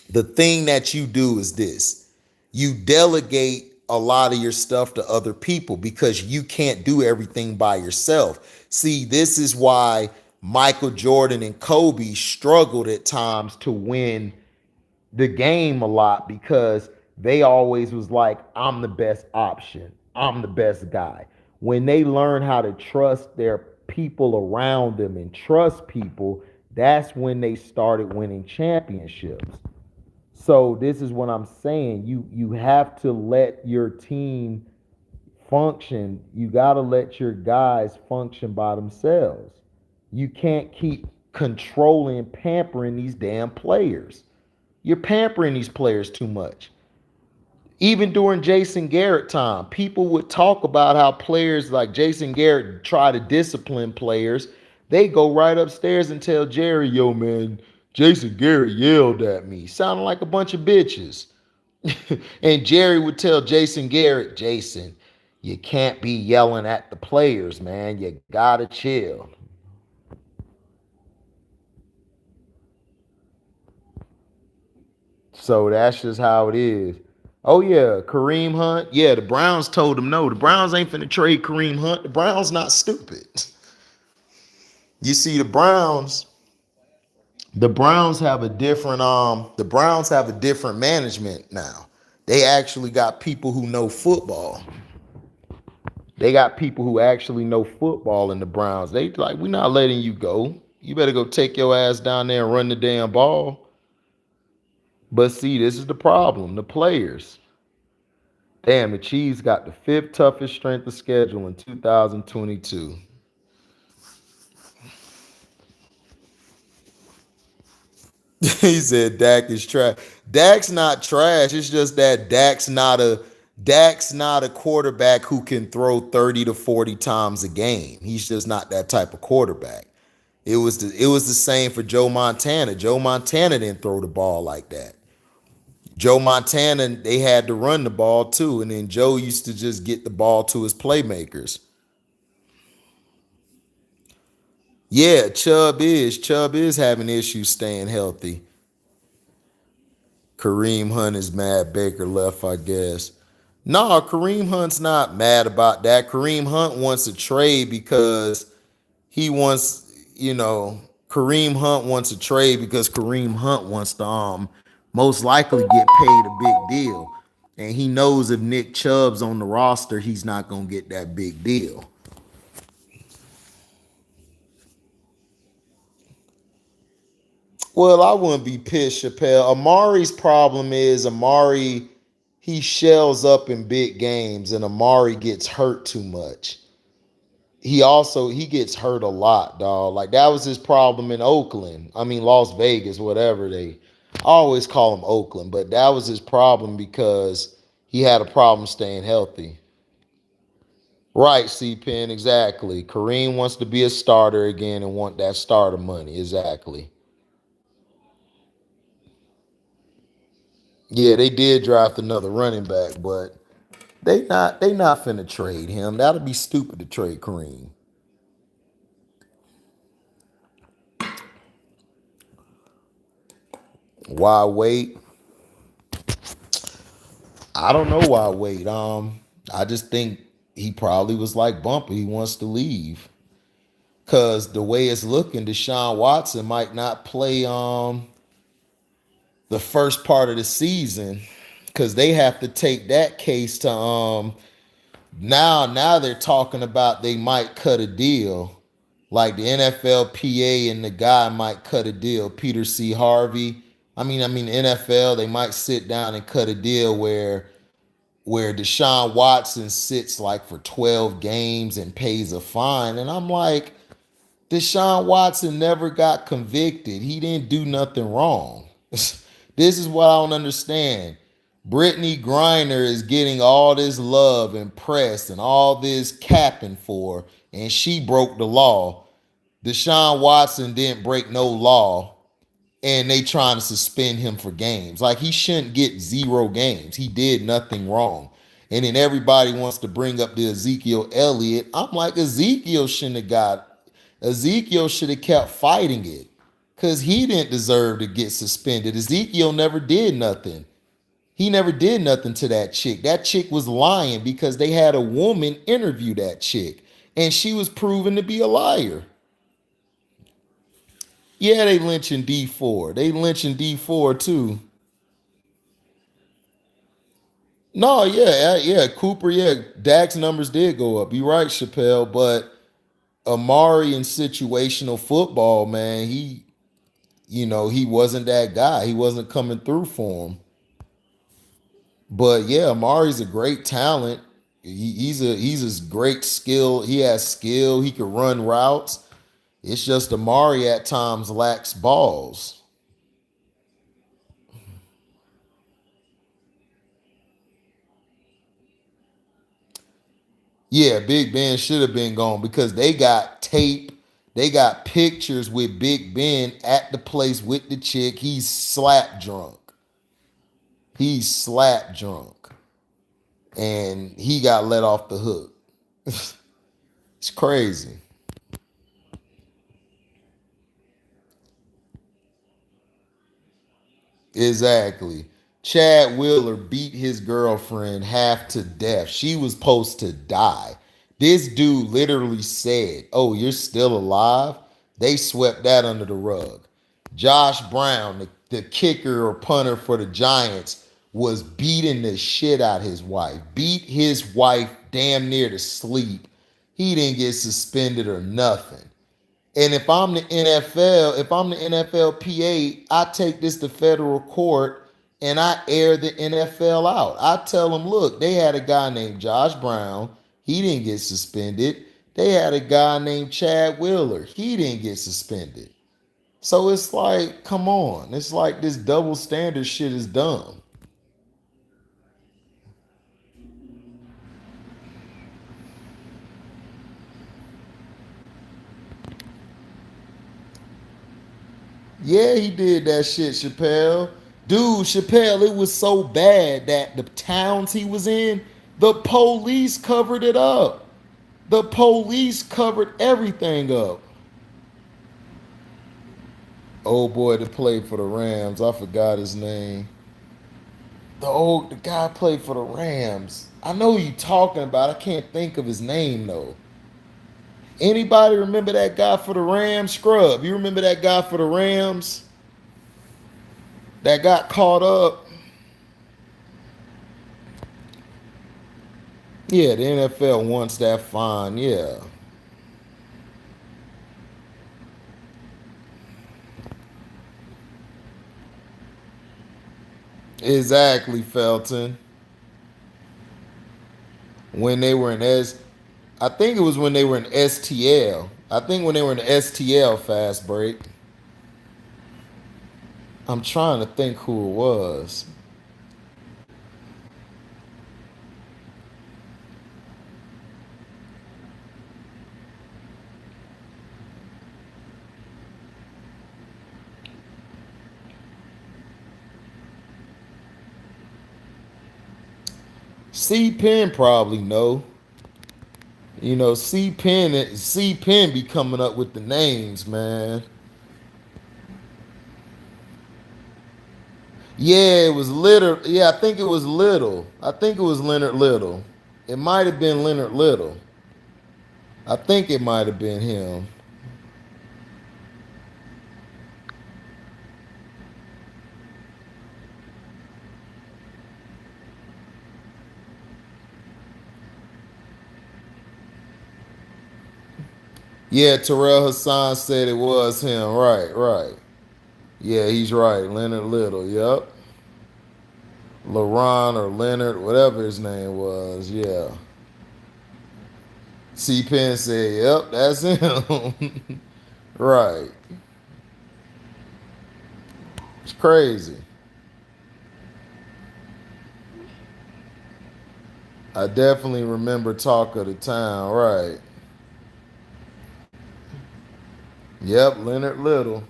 The thing that you do is this. You delegate a lot of your stuff to other people because you can't do everything by yourself. See, this is why Michael Jordan and Kobe struggled at times to win the game a lot, because they always was like, I'm the best option. I'm the best guy. When they learn how to trust their people around them and trust people, that's when they started winning championships. So this is what I'm saying. You have to let your team function. You got to let your guys function by themselves. You can't keep controlling and pampering these damn players. You're pampering these players too much. Even during Jason Garrett time, people would talk about how players like Jason Garrett try to discipline players. They go right upstairs and tell Jerry, yo, man, Jason Garrett yelled at me, sounding like a bunch of bitches. And Jerry would tell Jason Garrett, Jason, you can't be yelling at the players, man. You gotta chill. So that's just how it is. Oh yeah, Kareem Hunt. Yeah, the Browns told him no. The Browns ain't finna trade Kareem Hunt. The Browns not stupid. You see, the Browns have a different management now. They actually got people who know football. They got people who actually know football in the Browns. They like, we're not letting you go. You better go take your ass down there and run the damn ball. But see, this is the problem. The players. Damn, the Chiefs got the fifth toughest strength of schedule in 2022. He said Dak is trash. Dak's not trash. It's just that Dak's not a quarterback who can throw 30 to 40 times a game. He's just not that type of quarterback. It was the same for Joe Montana. Joe Montana didn't throw the ball like that. Joe Montana, they had to run the ball too, and then Joe used to just get the ball to his playmakers. Yeah, Chubb is having issues staying healthy. Kareem Hunt is mad Baker left, I guess. No, Kareem Hunt's not mad about that. Kareem Hunt wants a trade because he wants, Kareem Hunt wants a trade because Kareem Hunt wants to most likely get paid a big deal. And he knows if Nick Chubb's on the roster, he's not gonna get that big deal. Well, I wouldn't be pissed, Chappelle. Amari's problem is he shells up in big games and Amari gets hurt too much. He gets hurt a lot, dog. Like that was his problem in Oakland. I mean Las Vegas, whatever they I always call him Oakland, but that was his problem because he had a problem staying healthy. Right, C Pen, exactly. Kareem wants to be a starter again and want that starter money. Exactly. Yeah, they did draft another running back, but they not finna trade him. That'll be stupid to trade Kareem. Why wait? I don't know why wait. I just think he probably was like Bumper. He wants to leave. Cause the way it's looking, Deshaun Watson might not play the first part of the season. Cause they have to take that case to now they're talking about they might cut a deal. Like the NFLPA and the guy might cut a deal. Peter C. Harvey. I mean NFL, they might sit down and cut a deal where Deshaun Watson sits like for 12 games and pays a fine. And I'm like, Deshaun Watson never got convicted. He didn't do nothing wrong. This is what I don't understand. Brittany Griner is getting all this love and press and all this capping for, and she broke the law. Deshaun Watson didn't break no law, and they trying to suspend him for games. Like he shouldn't get 0 games. He did nothing wrong. And then everybody wants to bring up the Ezekiel Elliott. I'm like, Ezekiel should have kept fighting it. Because he didn't deserve to get suspended. Ezekiel never did nothing. He never did nothing to that chick. That chick was lying because they had a woman interview that chick. And she was proven to be a liar. Yeah, they lynching D4. They lynching D4 too. No, yeah, Cooper, yeah. Dak's numbers did go up. You're right, Chappelle. But Amari in situational football, man, he wasn't that guy. He wasn't coming through for him. But yeah, Amari's a great talent. He's a great skill. He has skill. He can run routes. It's just Amari at times lacks balls. Yeah, Big Ben should have been gone because they got tape. They got pictures with Big Ben at the place with the chick. He's slap drunk. He's slap drunk. And he got let off the hook. It's crazy. Exactly. Chad Wheeler beat his girlfriend half to death. She was supposed to die. This dude literally said, "Oh, you're still alive?" They swept that under the rug. Josh Brown, the kicker or punter for the Giants, was beating the shit out his wife. Beat his wife damn near to sleep. He didn't get suspended or nothing. And if I'm the NFL, if I'm the NFLPA, I take this to federal court and I air the NFL out. I tell them, look, they had a guy named Josh Brown. He didn't get suspended. They had a guy named Chad Wheeler. He didn't get suspended. So it's like, come on. It's like this double standard shit is dumb. Yeah, he did that shit, Chappelle. Dude, Chappelle, it was so bad that the towns he was in, the police covered it up. The police covered everything up. Old boy that played for the Rams, I forgot his name. The guy played for the Rams. I know who you talking about. I can't think of his name though. Anybody remember that guy for the Rams? Scrub, you remember that guy for the Rams that got caught up? Yeah, the NFL wants that fine. Yeah. Exactly, Felton. When they were in I think it was when they were in STL. I think when they were in the STL fast break. I'm trying to think who it was. C Pen probably know. You know, C Pen be coming up with the names, man. Yeah, it was Little. Yeah, I think it was Little. I think it was Leonard Little. It might have been Leonard Little. I think it might have been him. Yeah, Terrell Hassan said it was him. Right, right. Yeah, he's right. Leonard Little. Yep. LaRon or Leonard, whatever his name was. Yeah. C Penn said, "Yep, that's him." Right. It's crazy. I definitely remember Talk of the Town. Right. Yep, Leonard Little.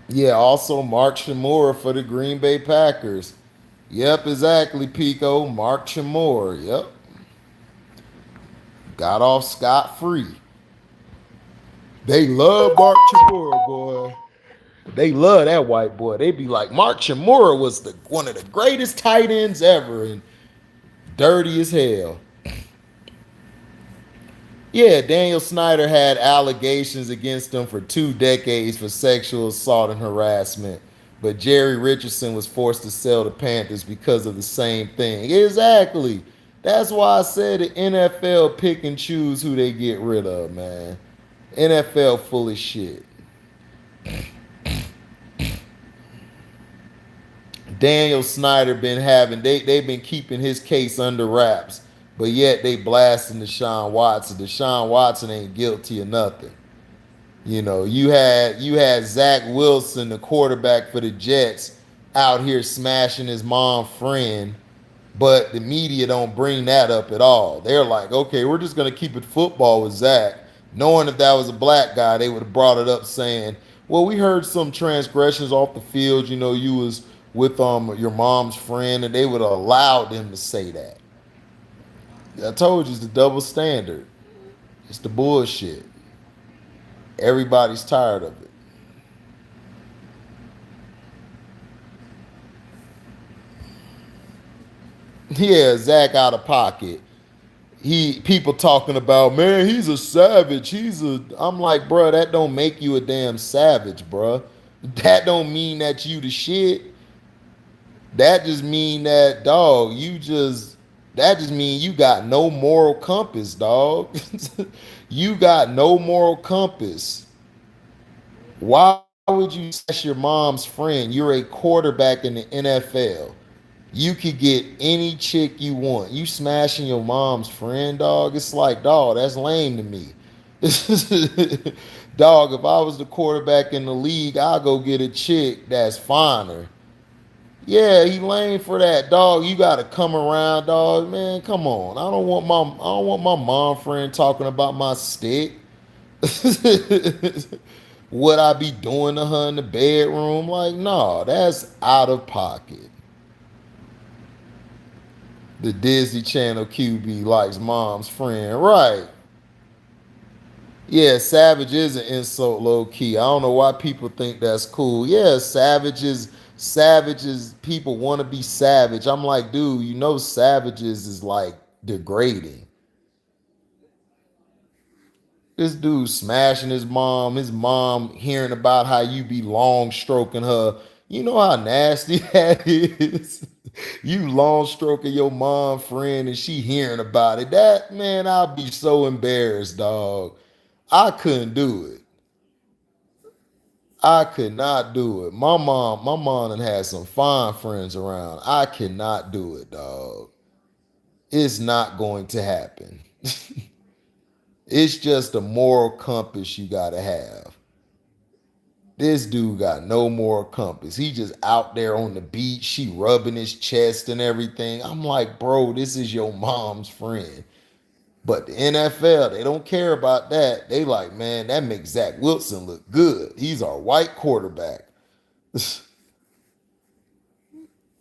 Yeah, also Mark Shimura for the Green Bay Packers. Yep, exactly, Pico. Mark Shimura. Yep. Got off scot free. They love Mark Shimura, boy. They love that white boy. They be like, Mark Shimura was one of the greatest tight ends ever and dirty as hell. Yeah, Daniel Snyder had allegations against him for 2 decades for sexual assault and harassment. But Jerry Richardson was forced to sell the Panthers because of the same thing. Exactly. That's why I said the NFL pick and choose who they get rid of, man. NFL full of shit. Daniel Snyder been having they've been keeping his case under wraps, but yet they blasting Deshaun Watson. Deshaun Watson ain't guilty of nothing. You had Zach Wilson, the quarterback for the Jets, out here smashing his mom friend, but the media don't bring that up at all. They're like, okay, we're just gonna keep it football with Zach. Knowing if that was a black guy, they would have brought it up saying, well, we heard some transgressions off the field. You was with your mom's friend, and they would have allowed them to say that. I told you it's the double standard. It's the bullshit. Everybody's tired of it. Yeah, Zach out of pocket. People talking about, man, he's a savage. I'm like, bruh, that don't make you a damn savage, bruh. That don't mean that you the shit. That just mean that, dog, that just mean you got no moral compass, dog. You got no moral compass. Why would you smash your mom's friend? You're a quarterback in the NFL. You could get any chick you want. You smashing your mom's friend, dog. It's like, dog, that's lame to me. Dog, if I was the quarterback in the league, I'll go get a chick that's finer. Yeah, he lame for that, dog. You gotta come around, dog. Man, come on. I don't want my mom friend talking about my stick. What I be doing to her in the bedroom? Like, nah, that's out of pocket. The Disney Channel QB likes mom's friend. Right. Yeah, savage is an insult low key. I don't know why people think that's cool. Yeah, savages, people want to be savage. I'm like, dude, savages is like degrading. This dude smashing his mom hearing about how you be long stroking her. You know how nasty that is? You long stroking your mom friend and she hearing about it. That, man, I'll be so embarrassed, dog. I couldn't do it. I could not do it. My mom done had some fine friends around. I cannot do it, dog. It's not going to happen. It's just a moral compass you gotta have. This dude got no moral compass. He just out there on the beach. She rubbing his chest and everything. I'm like, bro, this is your mom's friend. But the NFL, they don't care about that. They like, man, that makes Zach Wilson look good. He's our white quarterback.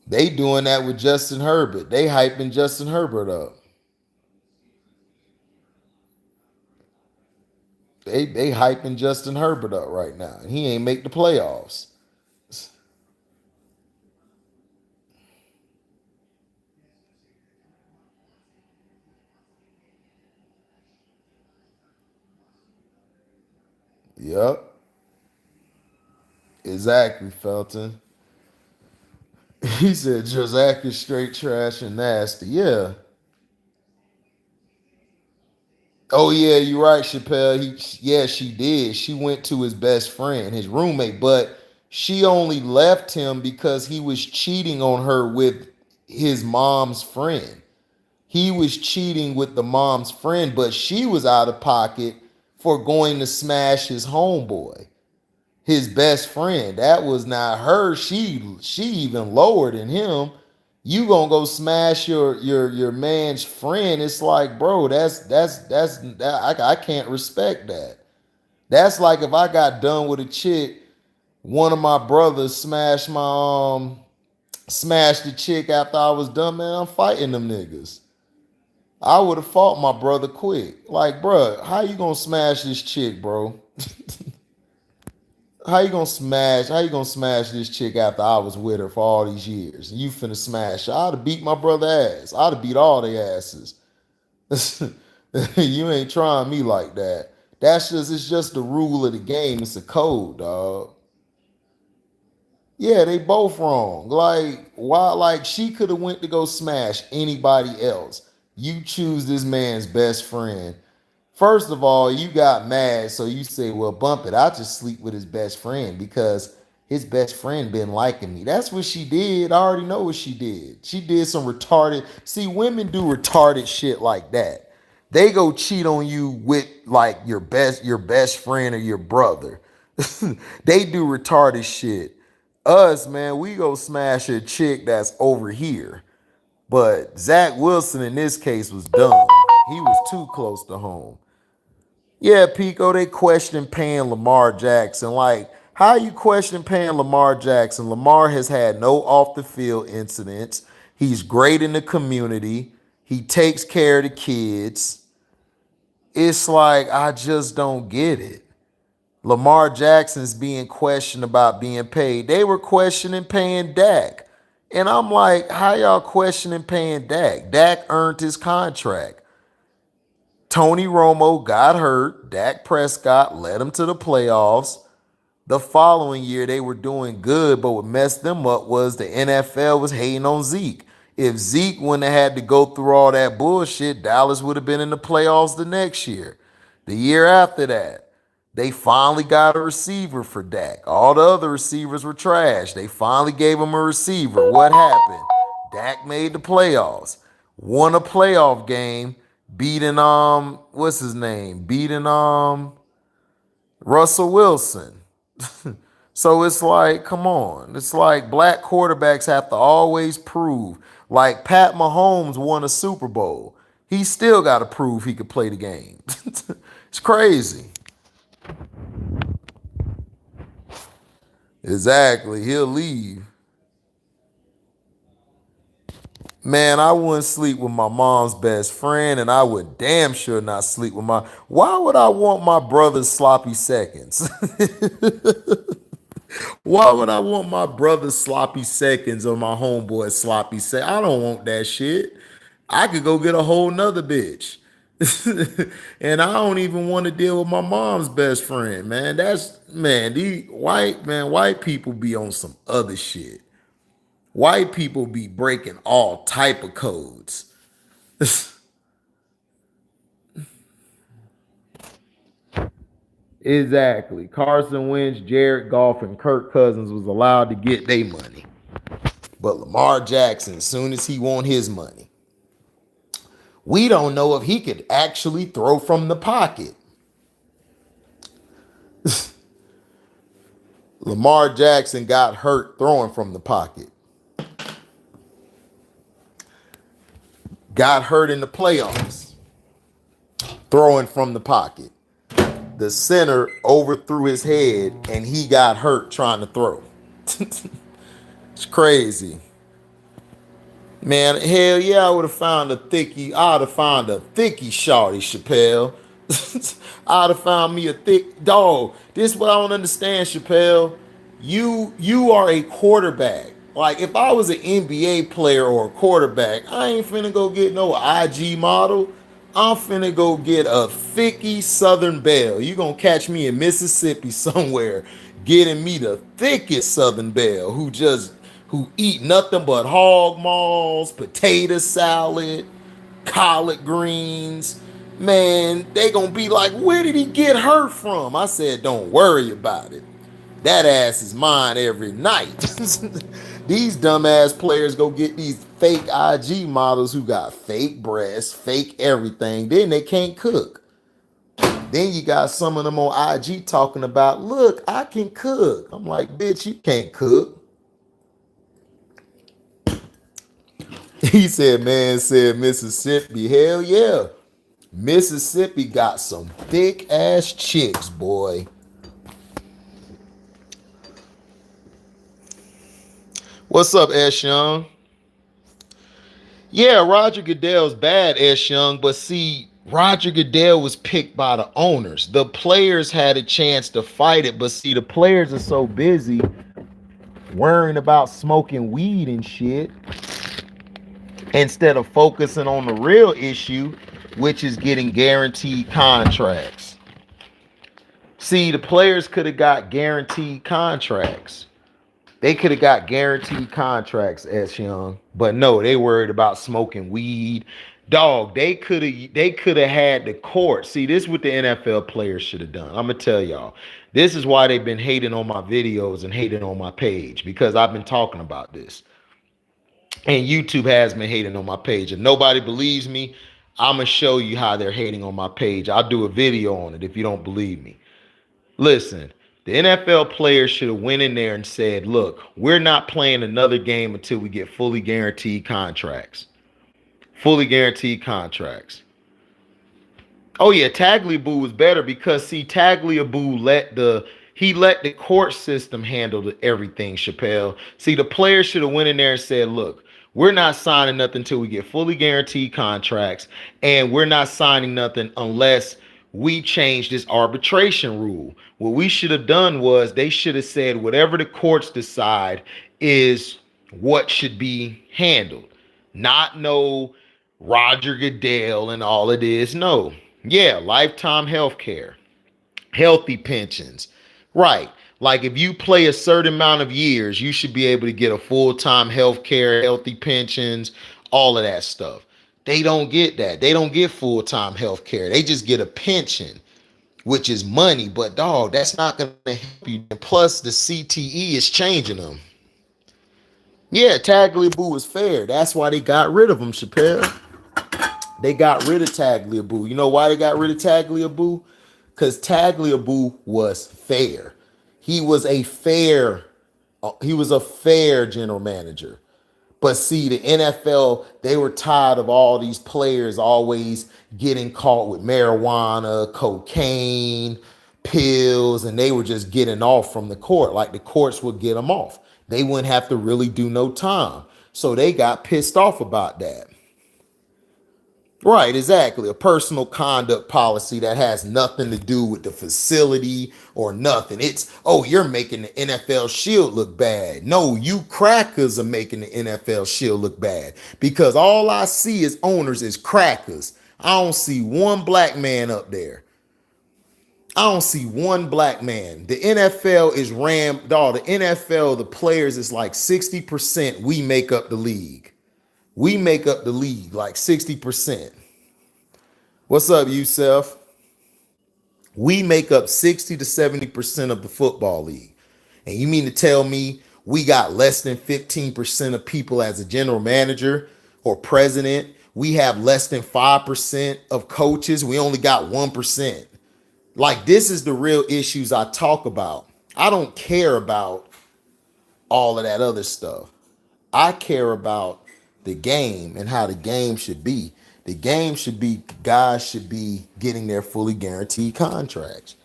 They doing that with Justin Herbert. They hyping Justin Herbert up. They hyping Justin Herbert up right now. And he ain't make the playoffs. Yep. Exactly, Felton. He said Jazak is straight trash and nasty. Yeah. Oh yeah, you're right, Chappelle. Yeah, she did. She went to his best friend, his roommate, but she only left him because he was cheating on her with his mom's friend. He was cheating with the mom's friend, but she was out of pocket for going to smash his homeboy, his best friend. That was not her. She even lower than him. You gonna go smash your man's friend? It's like, bro, I can't respect that. That's like if I got done with a chick, one of my brothers smashed the chick after I was done. Man, I'm fighting them niggas. I would have fought my brother quick. Like, bro, how you gonna smash this chick, bro? How you gonna smash this chick after I was with her for all these years? You finna smash her. I'd have beat my brother ass. I'd have beat all their asses. You ain't trying me like that. It's just the rule of the game. It's a code, dog. Yeah, they both wrong. Like, why? Like, she could have went to go smash anybody else. You choose this man's best friend. First of all, you got mad, so you say, well, bump it. I'll just sleep with his best friend because his best friend been liking me. That's what she did. I already know what she did. She did some retarded. See, women do retarded shit like that. They go cheat on you with like your best friend or your brother. They do retarded shit. Us, man, we go smash a chick that's over here. But Zach Wilson in this case was dumb. He was too close to home. Yeah, Pico, they question paying Lamar Jackson. Like, how you question paying Lamar Jackson? Lamar has had no off the field incidents. He's great in the community. He takes care of the kids. It's like, I just don't get it. Lamar Jackson's being questioned about being paid. They were questioning paying Dak. And I'm like, how y'all questioning paying Dak? Dak earned his contract. Tony Romo got hurt. Dak Prescott led him to the playoffs. The following year, they were doing good, but what messed them up was the NFL was hating on Zeke. If Zeke wouldn't have had to go through all that bullshit, Dallas would have been in the playoffs the next year. The year after that, they finally got a receiver for Dak. All the other receivers were trash. They finally gave him a receiver. What happened? Dak made the playoffs, won a playoff game, beating what's his name? Beating Russell Wilson. So it's like, come on. It's like black quarterbacks have to always prove. Like Pat Mahomes won a Super Bowl. He still got to prove he could play the game. It's crazy. Exactly. He'll leave. Man, I wouldn't sleep with my mom's best friend, and I would damn sure not sleep with my. Why would I want my brother's sloppy seconds? Why would I want my brother's sloppy seconds or my homeboy's sloppy seconds? I don't want that shit. I could go get a whole nother bitch. And I don't even want to deal with my mom's best friend, man. These white people be on some other shit. White people be breaking all type of codes. Exactly. Carson Wentz, Jared Goff, and Kirk Cousins was allowed to get their money. But Lamar Jackson, as soon as he want his money, we don't know if he could actually throw from the pocket. Lamar Jackson got hurt throwing from the pocket. Got hurt in the playoffs throwing from the pocket. The center overthrew his head and he got hurt trying to throw. It's crazy. Man, hell yeah, I would have found a thickie. I'd have found a thickie shorty, Chappelle. I'd have found me a thick dog. This is what I don't understand, Chappelle. You are a quarterback. Like, if I was an NBA player or a quarterback, I ain't finna go get no IG model. I'm finna go get a thicky Southern Belle. You gonna catch me in Mississippi somewhere getting me the thickest Southern Belle who eat nothing but hog maws, potato salad, collard greens. Man, they gonna be like, where did he get hurt from? I said, don't worry about it. That ass is mine every night. These dumbass players go get these fake IG models who got fake breasts, fake everything. Then they can't cook. Then you got some of them on IG talking about, look, I can cook. I'm like, bitch, you can't cook. He said, man said Mississippi. Hell yeah. Mississippi got some thick ass chicks, boy. What's up, S Young? Yeah, Roger Goodell's bad, S Young, but see, Roger Goodell was picked by the owners. The players had a chance to fight it, but see, the players are so busy worrying about smoking weed and shit instead of focusing on the real issue, which is getting guaranteed contracts. See, the players could have got guaranteed contracts. They could have got guaranteed contracts, S Young, but no, they worried about smoking weed. Dog, they could have had the court. See, this is what the NFL players should have done. I'm gonna tell y'all. This is why they've been hating on my videos and hating on my page, because I've been talking about this. And YouTube has been hating on my page. If nobody believes me, I'm going to show you how they're hating on my page. I'll do a video on it if you don't believe me. Listen, the NFL players should have went in there and said, look, we're not playing another game until we get fully guaranteed contracts. Fully guaranteed contracts. Oh yeah, Tagliabue was better because see, Tagliabue let the court system handle everything. Chappelle. See, the players should have went in there and said, "Look, we're not signing nothing until we get fully guaranteed contracts, and we're not signing nothing unless we change this arbitration rule." What we should have done was they should have said whatever the courts decide is what should be handled, not no Roger Goodell and all it is. No, yeah, lifetime health care, healthy pensions. Right. Like if you play a certain amount of years, you should be able to get a full-time health care, healthy pensions, all of that stuff. They don't get that. They don't get full-time health care. They just get a pension, which is money. But dog, that's not going to help you. And plus, the CTE is changing them. Yeah, Tagliabue was fair. That's why they got rid of him, Chappelle. They got rid of Tagliabue. You know why they got rid of Tagliabue? Because Tagliabue was fair. He was a fair, he was a fair general manager. But see, the NFL, they were tired of all these players always getting caught with marijuana, cocaine, pills, and they were just getting off from the court. Like the courts would get them off. They wouldn't have to really do no time. So they got pissed off about that. Right, exactly. A personal conduct policy that has nothing to do with the facility or nothing. It's, oh, you're making the NFL shield look bad. No, you crackers are making the NFL shield look bad because all I see as owners is crackers. I don't see one black man up there. I don't see one black man. The NFL is dog. The NFL, the players is like 60%. We make up the league. We make up the league like 60%. What's up, Yusef? We make up 60 to 70% of the football league. And you mean to tell me we got less than 15% of people as a general manager or president? We have less than 5% of coaches. We only got 1%. Like, this is the real issues I talk about. I don't care about all of that other stuff. I care about the game and how the game should be. The game should be, guys should be getting their fully guaranteed contracts.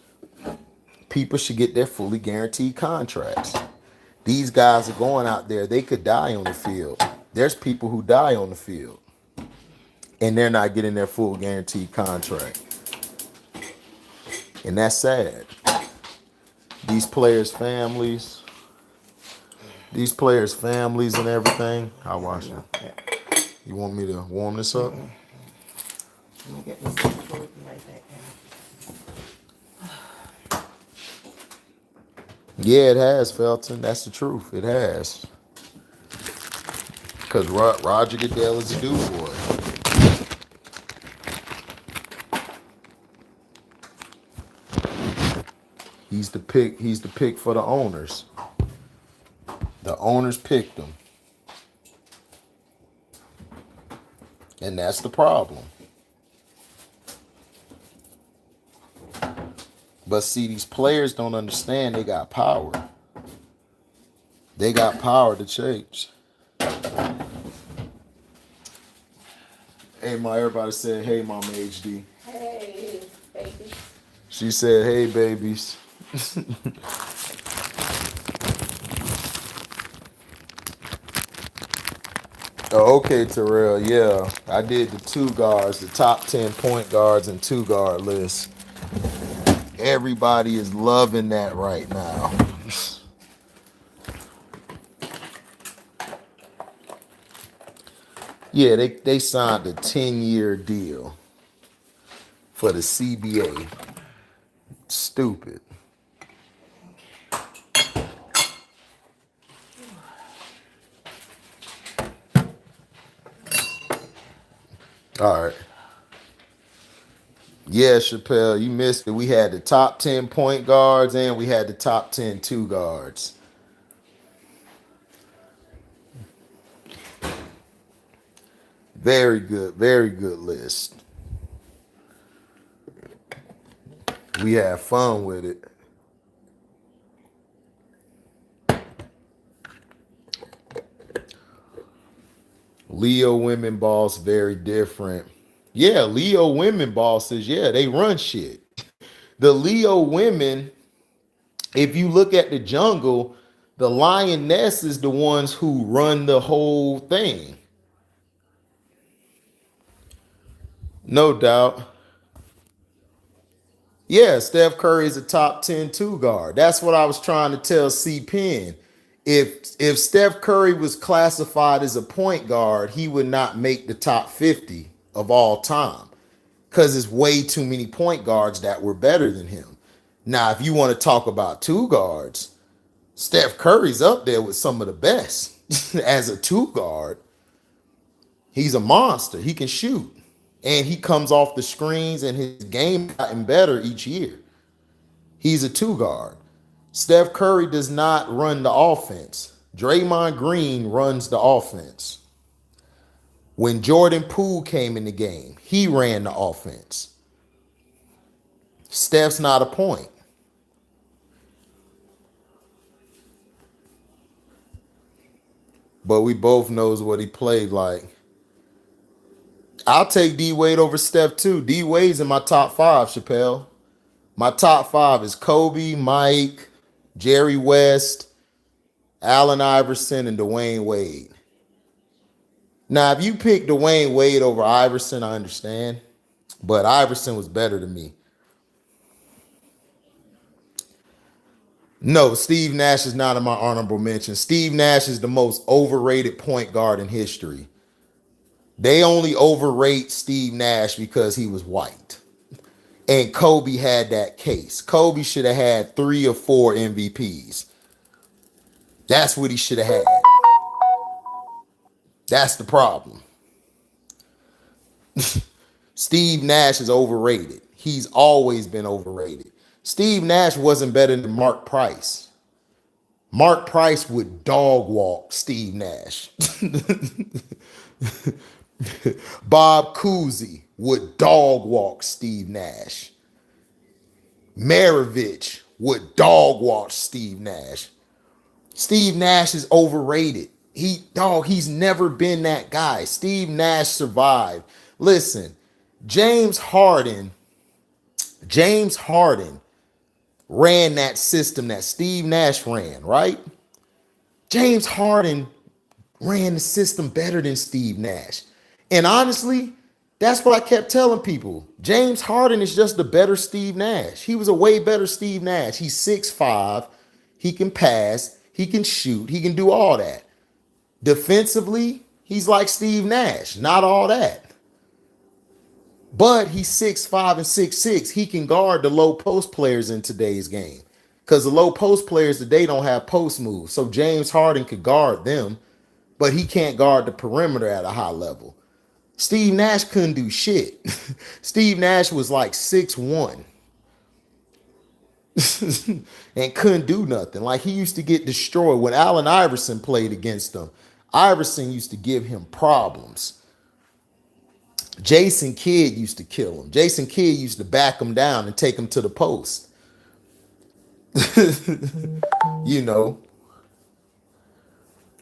People should get their fully guaranteed contracts. These guys are going out there, they could die on the field. There's people who die on the field and they're not getting their full guaranteed contract. And that's sad. These players' families and everything. I'll wash it. You want me to warm this up? Let me get this food right back. Yeah, it has, Felton. That's the truth. It has. Because Roger Goodell is a dude for it. He's the pick. He's the pick for the owners. The owners picked him. And that's the problem. But see, these players don't understand they got power. They got power to change. Hey, everybody said, hey, Mama HD. Hey, baby. She said, hey, babies. Oh, okay, Terrell. Yeah, I did the two guards, the top 10 point guards and two guard list. Everybody is loving that right now. Yeah, they signed a 10-year deal for the CBA. Stupid. All right. Yeah, Chappelle, you missed it. We had the top 10 point guards and we had the top 10 two guards. Very good list. We have fun with it. Leo women boss very different. Yeah, Leo women bosses, yeah, they run shit. The Leo women, if you look at the jungle, the lioness is the ones who run the whole thing. No doubt. Yeah, Steph Curry is a top 10 two guard. That's what I was trying to tell C Penn. If Steph Curry was classified as a point guard, he would not make the top 50 of all time because there's way too many point guards that were better than him. Now, if you want to talk about two guards, Steph Curry's up there with some of the best as a two guard. He's a monster. He can shoot. And he comes off the screens and his game gotten better each year. He's a two guard. Steph Curry does not run the offense. Draymond Green runs the offense. When Jordan Poole came in the game, he ran the offense. Steph's not a point. But we both knows what he played like. I'll take D Wade over Steph too. D Wade's in my top 5, Chappelle. My top 5 is Kobe, Mike, Jerry West, Allen Iverson, and Dwayne Wade. Now, if you pick Dwayne Wade over Iverson, I understand. But Iverson was better than me. No, Steve Nash is not in my honorable mention. Steve Nash is the most overrated point guard in history. They only overrate Steve Nash because he was white. And Kobe had that case. Kobe should have had 3 or 4 MVPs. That's what he should have had. That's the problem. Steve Nash is overrated. He's always been overrated. Steve Nash wasn't better than Mark Price. Mark Price would dog walk Steve Nash. Bob Cousy would dog walk Steve Nash. Maravich would dog walk Steve Nash. Steve Nash is overrated. He's never been that guy. Steve Nash survived. Listen, James Harden ran that system that Steve Nash ran, right? James Harden ran the system better than Steve Nash. And honestly, that's what I kept telling people. James Harden is just a better Steve Nash. He was a way better Steve Nash. He's 6'5". He can pass. He can shoot. He can do all that. Defensively, he's like Steve Nash. Not all that. But he's 6'5" and 6'6". He can guard the low post players in today's game. Because the low post players today don't have post moves. So James Harden could guard them, but he can't guard the perimeter at a high level. Steve Nash couldn't do shit. Steve Nash was like 6'1". And couldn't do nothing. Like, he used to get destroyed. When Allen Iverson played against him, Iverson used to give him problems. Jason Kidd used to kill him. Jason Kidd used to back him down and take him to the post. You know.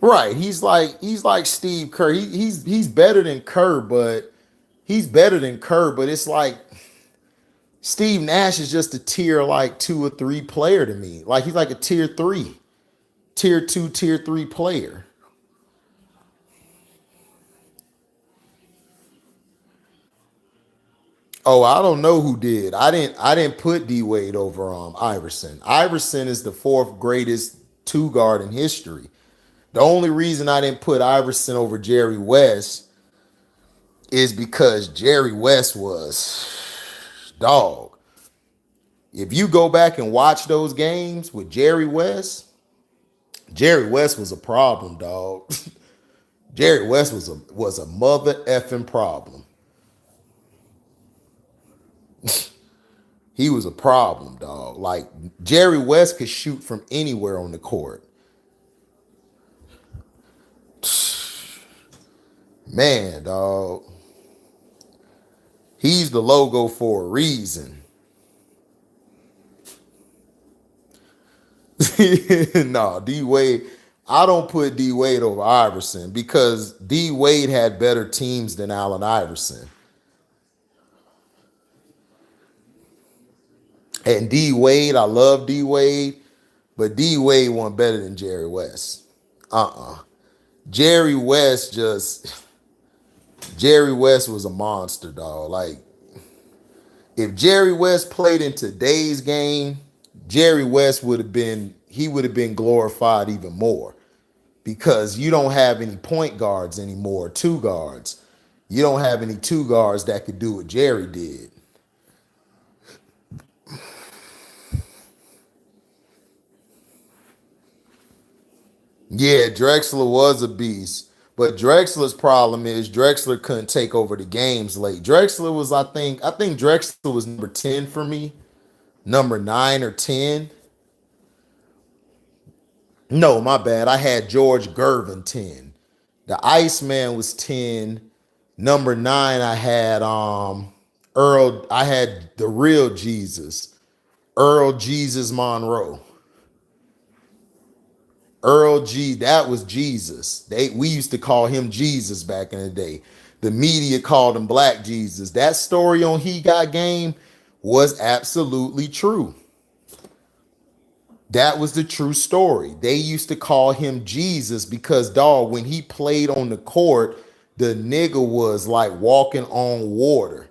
Right. He's like Steve Kerr. He's better than Kerr, but it's like Steve Nash is just a tier like 2 or 3 player to me. Like, he's like a tier 3, tier 2, tier 3 player. Oh, I don't know who did. I didn't put D Wade over Iverson. Iverson is the 4th greatest two guard in history. The only reason I didn't put Iverson over Jerry West is because Jerry West was dog. If you go back and watch those games with Jerry West was a problem, dog. Jerry West was a mother effing problem. He was a problem, dog. Like, Jerry West could shoot from anywhere on the court. Man, dog. He's the logo for a reason. No, D Wade. I don't put D Wade over Iverson because D Wade had better teams than Allen Iverson. And D Wade, I love D Wade, but D Wade wasn't better than Jerry West. Jerry West just Jerry West was a monster, dog. Like if Jerry West played in today's game, Jerry West would have been glorified even more because you don't have any point guards anymore, two guards. You don't have any two guards that could do what Jerry did. Yeah, Drexler was a beast. But Drexler's problem is Drexler couldn't take over the games late. Drexler was, I think Drexler was number 10 for me. Number 9 or 10. No, my bad. I had George Gervin 10. The Iceman was 10. Number 9, I had I had the real Jesus. Earl Jesus Monroe. Earl G, that was Jesus. We used to call him Jesus back in the day. The media called him Black Jesus. That story on He Got Game was absolutely true. That was the true story. They used to call him Jesus because, dog, when he played on the court, the nigga was like walking on water.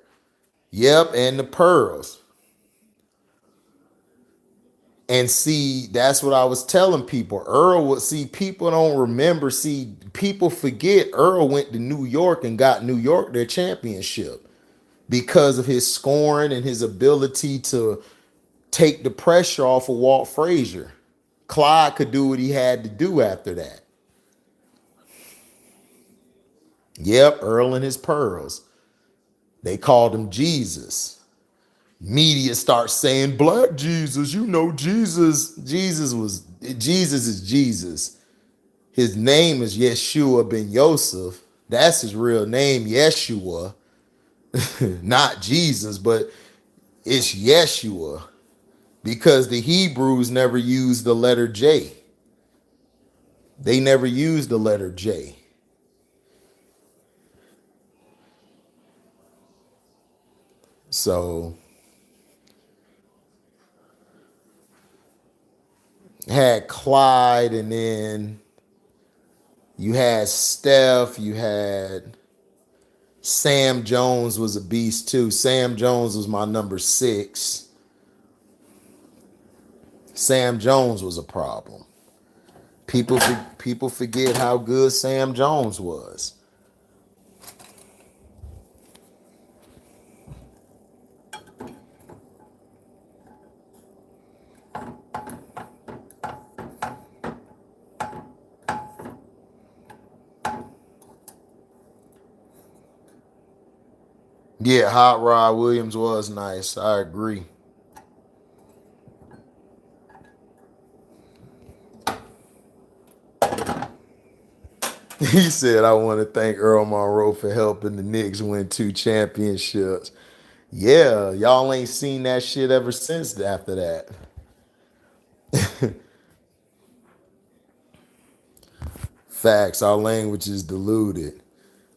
Yep, and the pearls. And see, that's what I was telling people. People don't remember. See, people forget Earl went to New York and got New York their championship because of his scoring and his ability to take the pressure off of Walt Frazier. Clyde could do what he had to do after that. Yep, Earl and his pearls. They called him Jesus. Media starts saying Black Jesus. You know, Jesus is Jesus. His name is Yeshua ben Yosef. That's his real name, Yeshua. Not Jesus, but it's Yeshua. Because the Hebrews never used the letter J. They never used the letter J. So had Clyde, and then you had Steph, you had Sam Jones was a beast too. Sam Jones was my number 6. Sam Jones was a problem. People forget how good Sam Jones was. Yeah, Hot Rod Williams was nice. I agree. He said, I want to thank Earl Monroe for helping the Knicks win 2 championships. Yeah, y'all ain't seen that shit ever since after that. Facts, our language is diluted.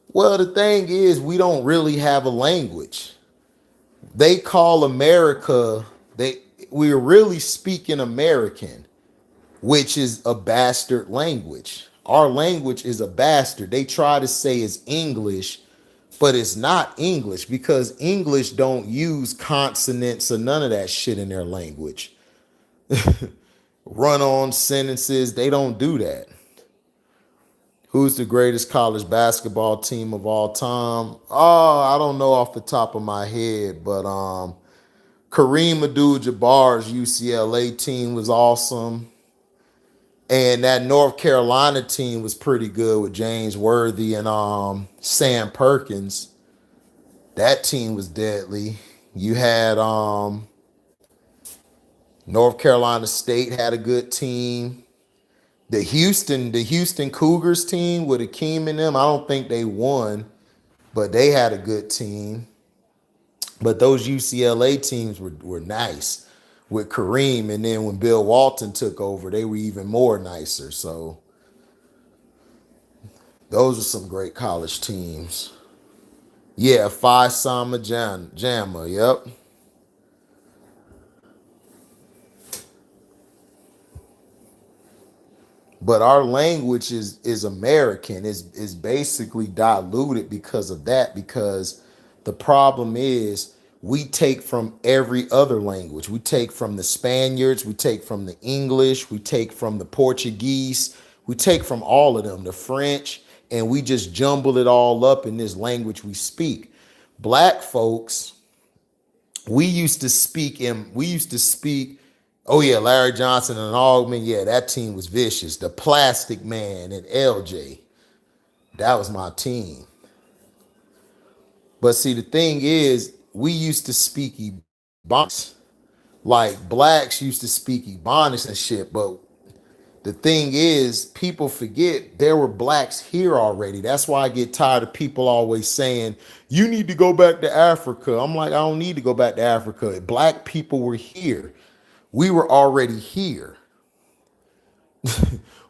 Well, the thing is, we don't really have a language. They call America, we're really speaking American, which is a bastard language. Our language is a bastard. They try to say it's English, but it's not English because English don't use consonants or none of that shit in their language. Run-on sentences, they don't do that. Who's the greatest college basketball team of all time? Oh, I don't know off the top of my head, but Kareem Abdul-Jabbar's UCLA team was awesome. And that North Carolina team was pretty good with James Worthy and Sam Perkins. That team was deadly. You had North Carolina State had a good team. The Houston Cougars team with Akeem and them, I don't think they won, but they had a good team. But those UCLA teams were nice with Kareem, and then when Bill Walton took over, they were even more nicer. So those are some great college teams. Yeah, Phi Sama Jama. Yep. But our language is American. Is basically diluted because of that. Because the problem is we take from every other language. We take from the Spaniards. We take from the English. We take from the Portuguese. We take from all of them, the French, and we just jumble it all up in this language we speak. Black folks, we used to speak. Oh yeah, Larry Johnson and Augman. Yeah, that team was vicious. The Plastic Man and LJ. That was my team. But see, the thing is, we used to speak Ebonics. Like blacks used to speak Ebonics and shit. But the thing is, people forget there were blacks here already. That's why I get tired of people always saying, you need to go back to Africa. I'm like, I don't need to go back to Africa. Black people were here. We were already here.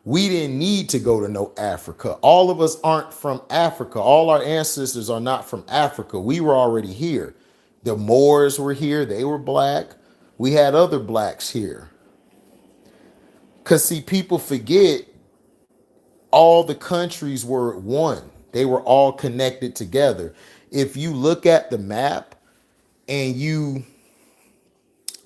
We didn't need to go to no Africa. All of us aren't from Africa. All our ancestors are not from Africa. We were already here. The Moors were here. They were black. We had other blacks here. Because, see, people forget all the countries were one. They were all connected together. If you look at the map and you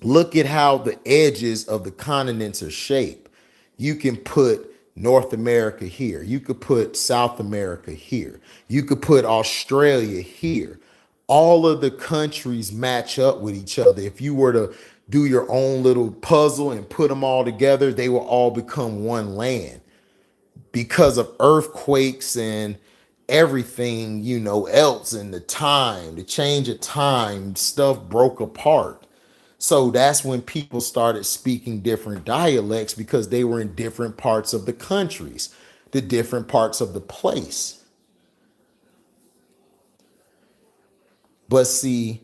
look at how the edges of the continents are shaped, you can put North America here. You could put South America here. You could put Australia here. All of the countries match up with each other. If you were to do your own little puzzle and put them all together, they will all become one land because of earthquakes and everything, else, and the change of time, stuff broke apart. So that's when people started speaking different dialects because they were in different parts of the countries, the different parts of the place. But see,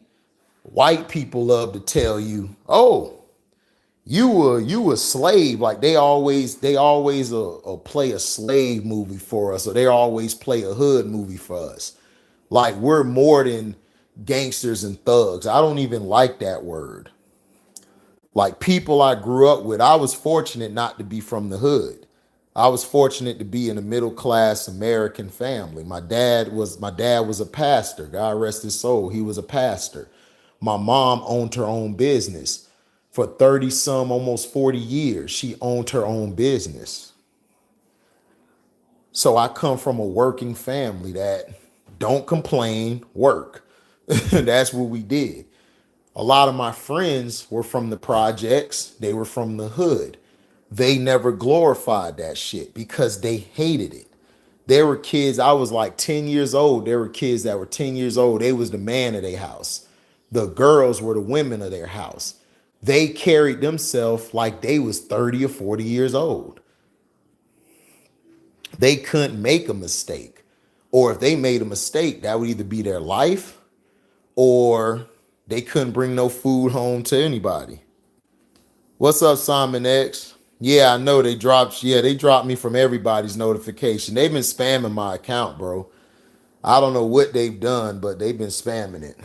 white people love to tell you, oh, you a slave. Like they always play a slave movie for us, or they always play a hood movie for us. Like we're more than gangsters and thugs. I don't even like that word. Like people I grew up with, I was fortunate not to be from the hood. I was fortunate to be in a middle class American family. My dad was a pastor. God rest his soul. He was a pastor. My mom owned her own business for 30 some, almost 40 years. She owned her own business. So I come from a working family that don't complain, work. That's what we did. A lot of my friends were from the projects. They were from the hood. They never glorified that shit because they hated it. There were kids, I was like 10 years old. There were kids that were 10 years old. They was the man of their house. The girls were the women of their house. They carried themselves like they was 30 or 40 years old. They couldn't make a mistake. Or if they made a mistake, that would either be their life or they couldn't bring no food home to anybody. What's up, Simon X? Yeah, I know they dropped me from everybody's notification. They've been spamming my account, bro. I don't know what they've done, but they've been spamming it.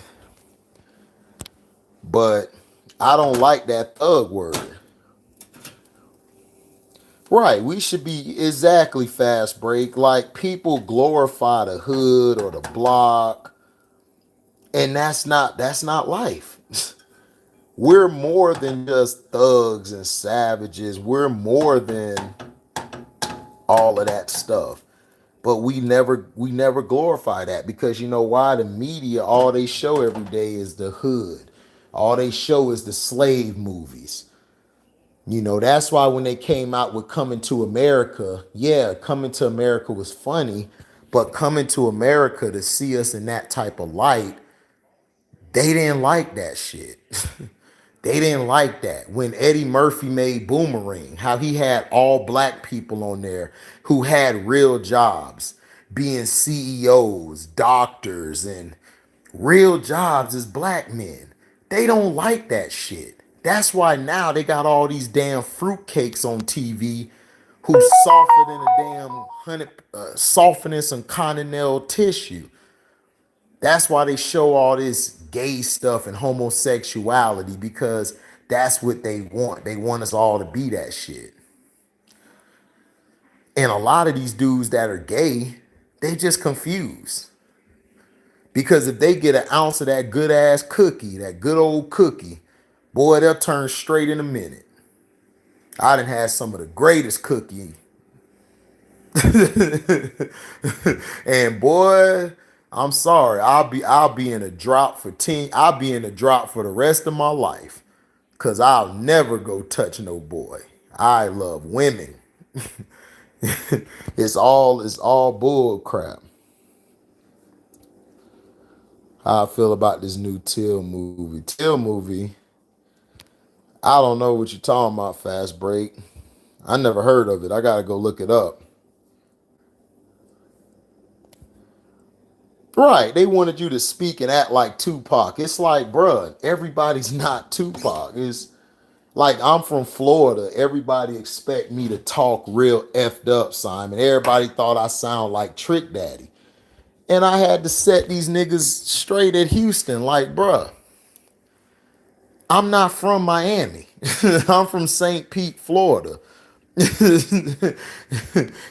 But I don't like that thug word. Right, we should be exactly fast break. Like people glorify the hood or the block, and that's not life. We're more than just thugs and savages. We're more than all of that stuff. But we never glorify that because you know why? The media, all they show every day is the hood. All they show is the slave movies. That's why when they came out with Coming to America, yeah, Coming to America was funny, but Coming to America to see us in that type of light, they didn't like that shit. They didn't like that. When Eddie Murphy made Boomerang, how he had all black people on there who had real jobs, being CEOs, doctors, and real jobs as black men. They don't like that shit. That's why now they got all these damn fruitcakes on TV who's softer than a damn softening some continental tissue. That's why they show all this gay stuff and homosexuality, because that's what they want. They want us all to be that shit. And a lot of these dudes that are gay, they just confused. Because if they get an ounce of that good ass cookie, that good old cookie, boy, they'll turn straight in a minute. I done had some of the greatest cookie. And boy, I'm sorry. I'll be in a drop for 10. I'll be in a drop for the rest of my life. Cause I'll never go touch no boy. I love women. It's all bull crap. How I feel about this new Till movie. Till movie, I don't know what you're talking about, Fast Break. I never heard of it. I gotta go look it up. Right, they wanted you to speak and act like Tupac. It's like, bruh, everybody's not Tupac. It's like, I'm from Florida. Everybody expect me to talk real effed up, Simon. Everybody thought I sound like Trick Daddy. And I had to set these niggas straight at Houston. Like, bruh, I'm not from Miami. I'm from St. Pete, Florida.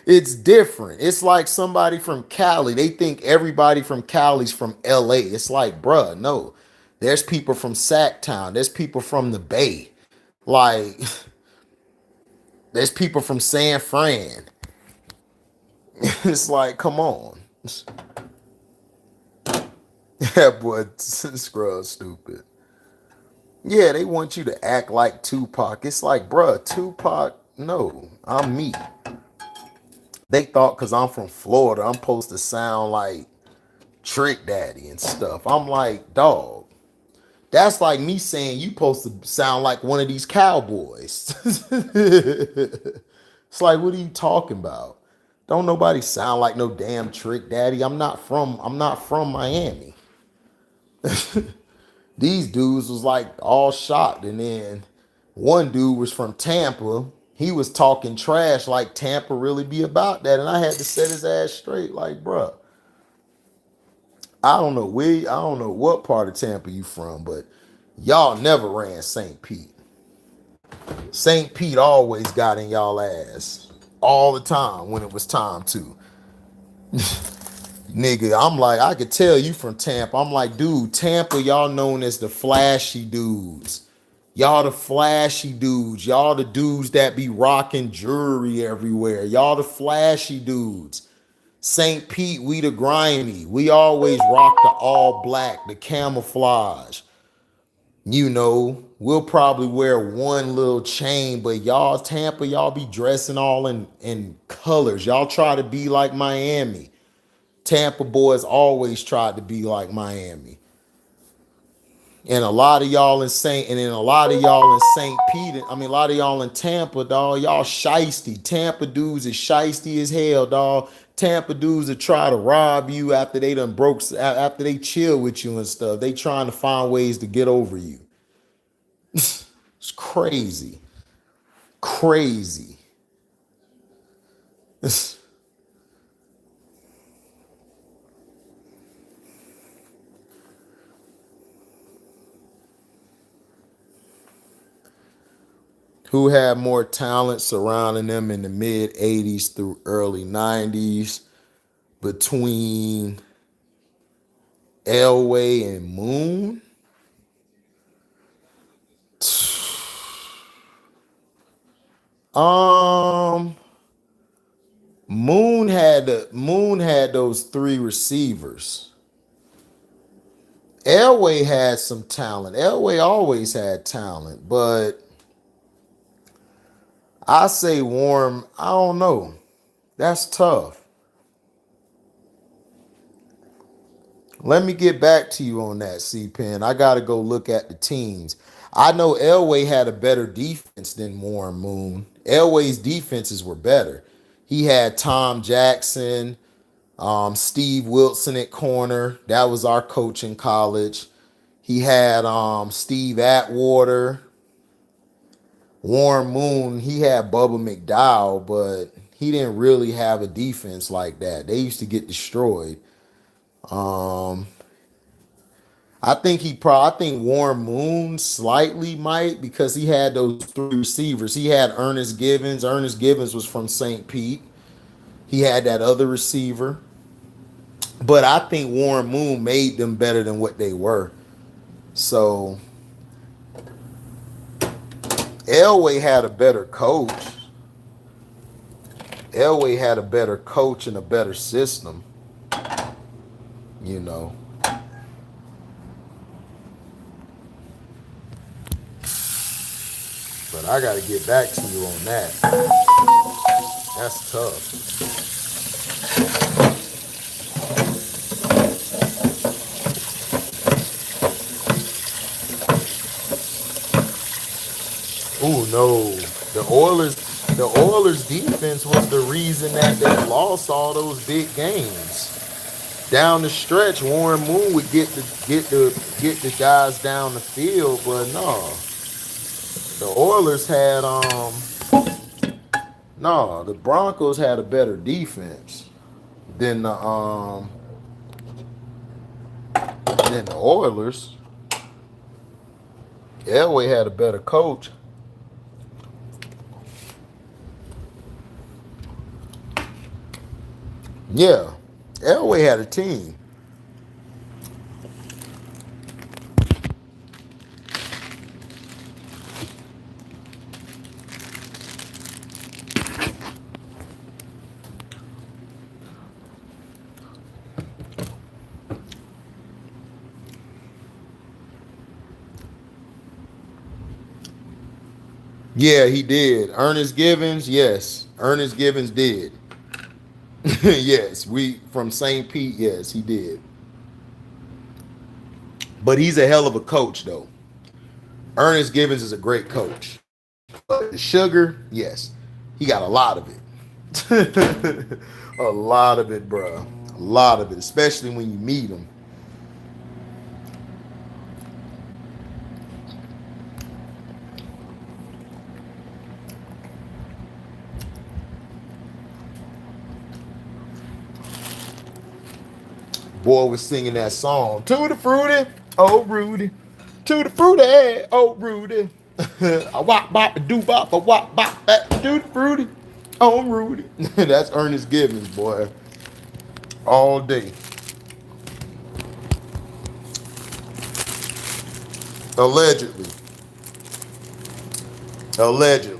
It's different. It's like somebody from Cali. They think everybody from Cali's from LA. It's like, bruh, no. There's people from Sacktown. There's people from the Bay. Like, there's people from San Fran. It's like, come on. That boy Scrub stupid. Yeah, they want you to act like Tupac. It's like, bruh, Tupac, no, I'm me. They thought because I'm from Florida, I'm supposed to sound like Trick Daddy and stuff. I'm like, dog, that's like me saying you supposed to sound like one of these cowboys. It's like, what are you talking about? Don't nobody sound like no damn Trick Daddy. I'm not from Miami. These dudes was like all shocked. And then one dude was from Tampa. He was talking trash like Tampa really be about that. And I had to set his ass straight. Like, bruh, I don't know what part of Tampa you from, but y'all never ran St. Pete. St. Pete always got in y'all ass all the time when it was time to. Nigga, I'm like, I could tell you from Tampa. I'm like, dude, Tampa, y'all known as the flashy dudes. Y'all the flashy dudes. Y'all the dudes that be rocking jewelry everywhere. Y'all the flashy dudes. St. Pete, we the grimy. We always rock the all black, the camouflage. You know, we'll probably wear one little chain, but y'all, Tampa, y'all be dressing all in colors. Y'all try to be like Miami. Tampa boys always tried to be like Miami. And a lot of y'all in St. Pete, a lot of y'all in Tampa, dog, y'all shiesty. Tampa dudes is shiesty as hell, dog. Tampa dudes that try to rob you after after they chill with you and stuff. They trying to find ways to get over you. It's crazy. Crazy. Who had more talent surrounding them in the mid 80s through early 90s between Elway and Moon? Moon had those three receivers. Elway had some talent. Elway always had talent, but I say Warren, I don't know. That's tough. Let me get back to you on that, C-Pen. I got to go look at the teams. I know Elway had a better defense than Warren Moon. Elway's defenses were better. He had Tom Jackson, Steve Wilson at corner. That was our coach in college. He had Steve Atwater. Warren Moon, he had Bubba McDowell, but he didn't really have a defense like that. They used to get destroyed. Um, I think Warren Moon slightly might because he had those three receivers. He had Ernest Givens. Ernest Givens was from St. Pete. He had that other receiver. But I think Warren Moon made them better than what they were. So Elway had a better coach. Elway had a better coach and a better system, you know. But I got to get back to you on that. That's tough. Oh no, the Oilers defense was the reason that they lost all those big games. Down the stretch, Warren Moon would get the guys down the field, but no, the Oilers had no, the Broncos had a better defense than the Oilers. Elway had a better coach. Yeah, Elway had a team. Yeah, he did. Ernest Givens, yes. Ernest Givens did. Yes, we from St. Pete, yes, he did. But he's a hell of a coach, though. Ernest Givens is a great coach. But the sugar, yes, he got a lot of it. A lot of it, bro. A lot of it, especially when you meet him. Boy was singing that song. Tutti Frutti, oh Rudy. Tutti Frutti, oh Rudy. A wop bop a doo bop a wop bop that Tutti Frutti, oh Rudy. That's Ernest Givens, boy. All day. Allegedly. Allegedly.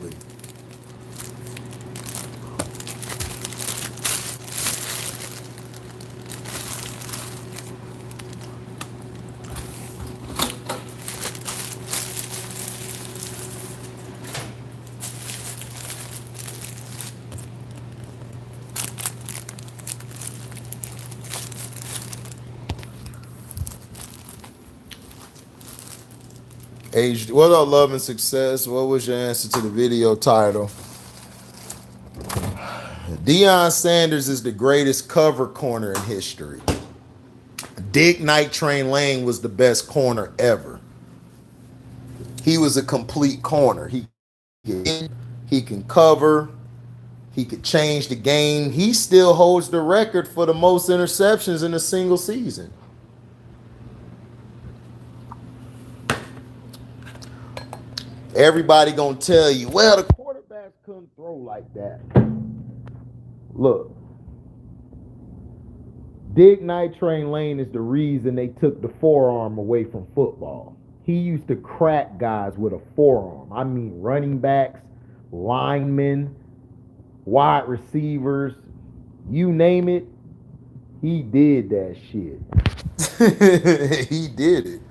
Age, what up, love and success? What was your answer to the video title? Deion Sanders is the greatest cover corner in history. Dick Night Train Lane was the best corner ever. He was a complete corner. He can cover. He could change the game. He still holds the record for the most interceptions in a single season. Everybody gonna tell you, well, the quarterbacks couldn't throw like that. Look, Dig Night Train Lane is the reason they took the forearm away from football. He used to crack guys with a forearm. I mean, running backs, linemen, wide receivers, you name it, he did that shit. He did it.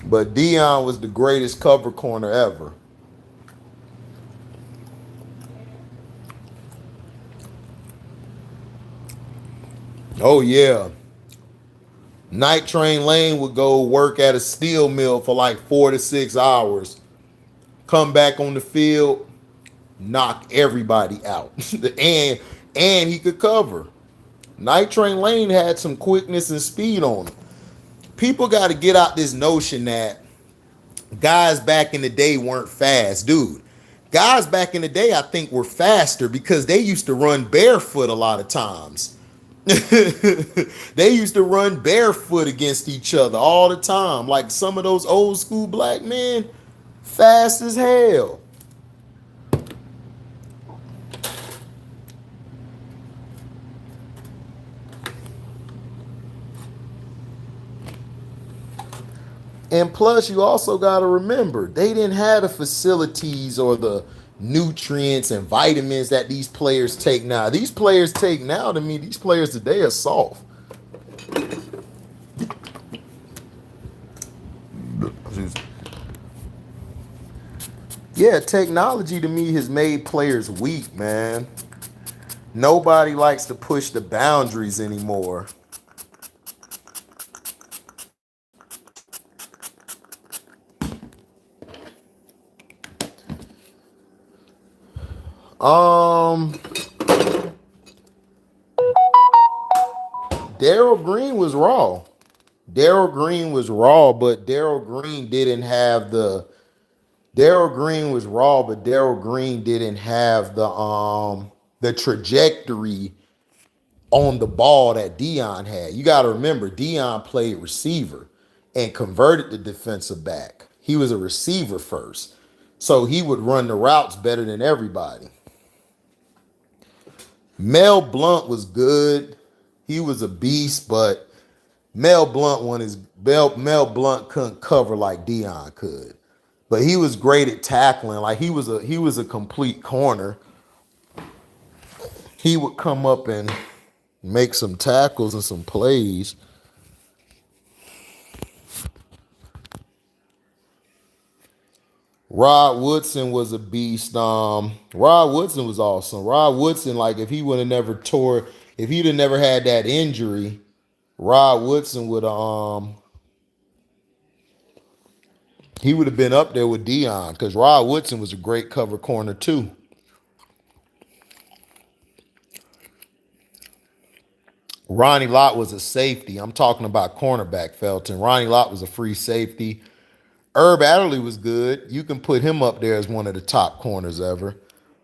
But Deion was the greatest cover corner ever. Oh, yeah. Night Train Lane would go work at a steel mill for like 4 to 6 hours. Come back on the field, knock everybody out. and he could cover. Night Train Lane had some quickness and speed on him. People got to get out this notion that Guys back in the day weren't fast, dude. Guys back in the day, I think, were faster because they used to run barefoot a lot of times. They used to run barefoot against each other all the time. Like some of those old school black men, fast as hell. And plus, you also got to remember, they didn't have the facilities or the nutrients and vitamins that these players take now. These players take now, to me, these players today are soft. Yeah, technology to me has made players weak, man. Nobody likes to push the boundaries anymore. Um, Daryl Green was raw. Daryl Green was raw, but Daryl Green didn't have the Daryl Green was raw, but Daryl Green didn't have the trajectory on the ball that Deion had. You got to remember, Deion played receiver and converted to defensive back. He was a receiver first. So he would run the routes better than everybody. Mel Blount was good. He was a beast, but Mel Blount couldn't cover like Deion could. But he was great at tackling. Like he was a complete corner. He would come up and make some tackles and some plays. Rod Woodson was a beast. Rod Woodson was awesome. Rod Woodson, like if he'd have never had that injury, Rod Woodson he would have been up there with Deion because Rod Woodson was a great cover corner too. Ronnie Lott was a safety. I'm talking about cornerback, Felton. Ronnie Lott was a free safety. Herb Adderley was good. You can put him up there as one of the top corners ever.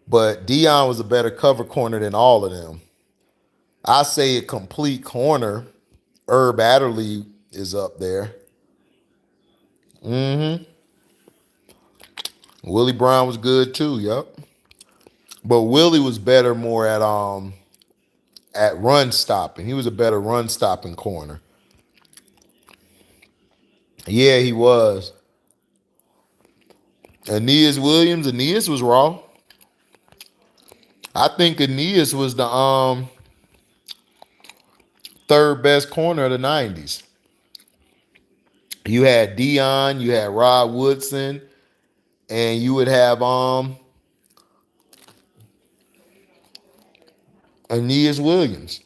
But Deion was a better cover corner than all of them. I say a complete corner. Herb Adderley is up there. Willie Brown was good too, yep. But Willie was better more at run stopping. He was a better run stopping corner. Yeah, he was. Aeneas was raw. I think Aeneas was the third best corner of the 90s. You had Deion, you had Rod Woodson, and you would have Aeneas Williams.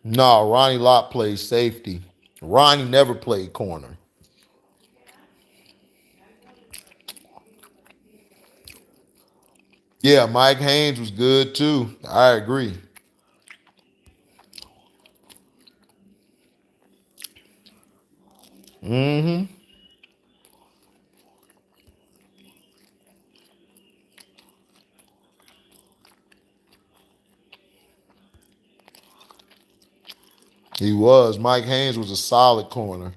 No, Ronnie Lott played safety. Ronnie never played corner. Yeah, Mike Haynes was good too. I agree. He was. Mike Haynes was a solid corner.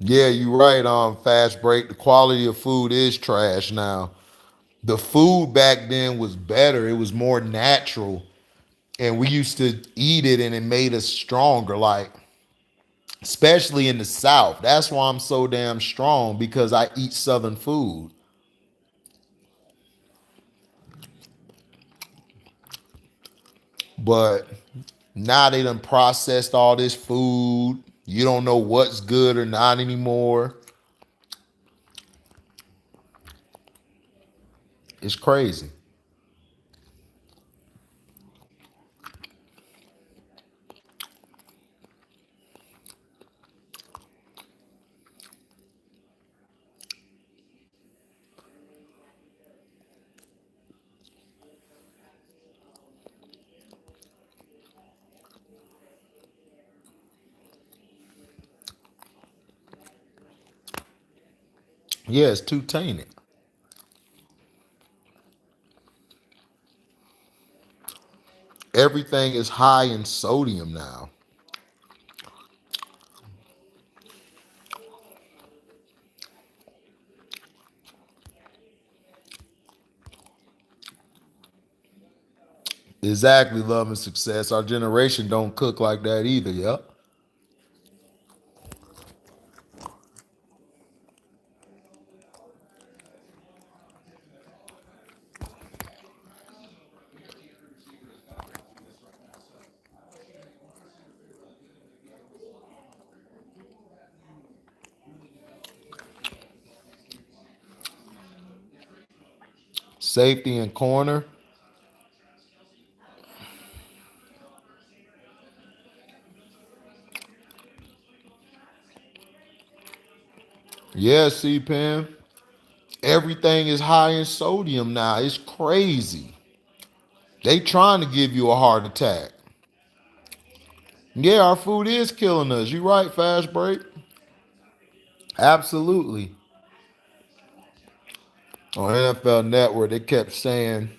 Yeah, you're right. Fast break. The quality of food is trash now. The food back then was better. It was more natural, and we used to eat it, and it made us stronger. Like especially in the South. That's why I'm so damn strong because I eat Southern food. But now they done processed all this food. You don't know what's good or not anymore. It's crazy. Yeah, it's too tainted. Everything is high in sodium now. Exactly, love and success. Our generation don't cook like that either. Yep. Safety and corner. Yeah, C-Pen. Everything is high in sodium now. It's crazy. They trying to give you a heart attack. Yeah, our food is killing us. You right, Fast Break? Absolutely. On NFL Network, they kept saying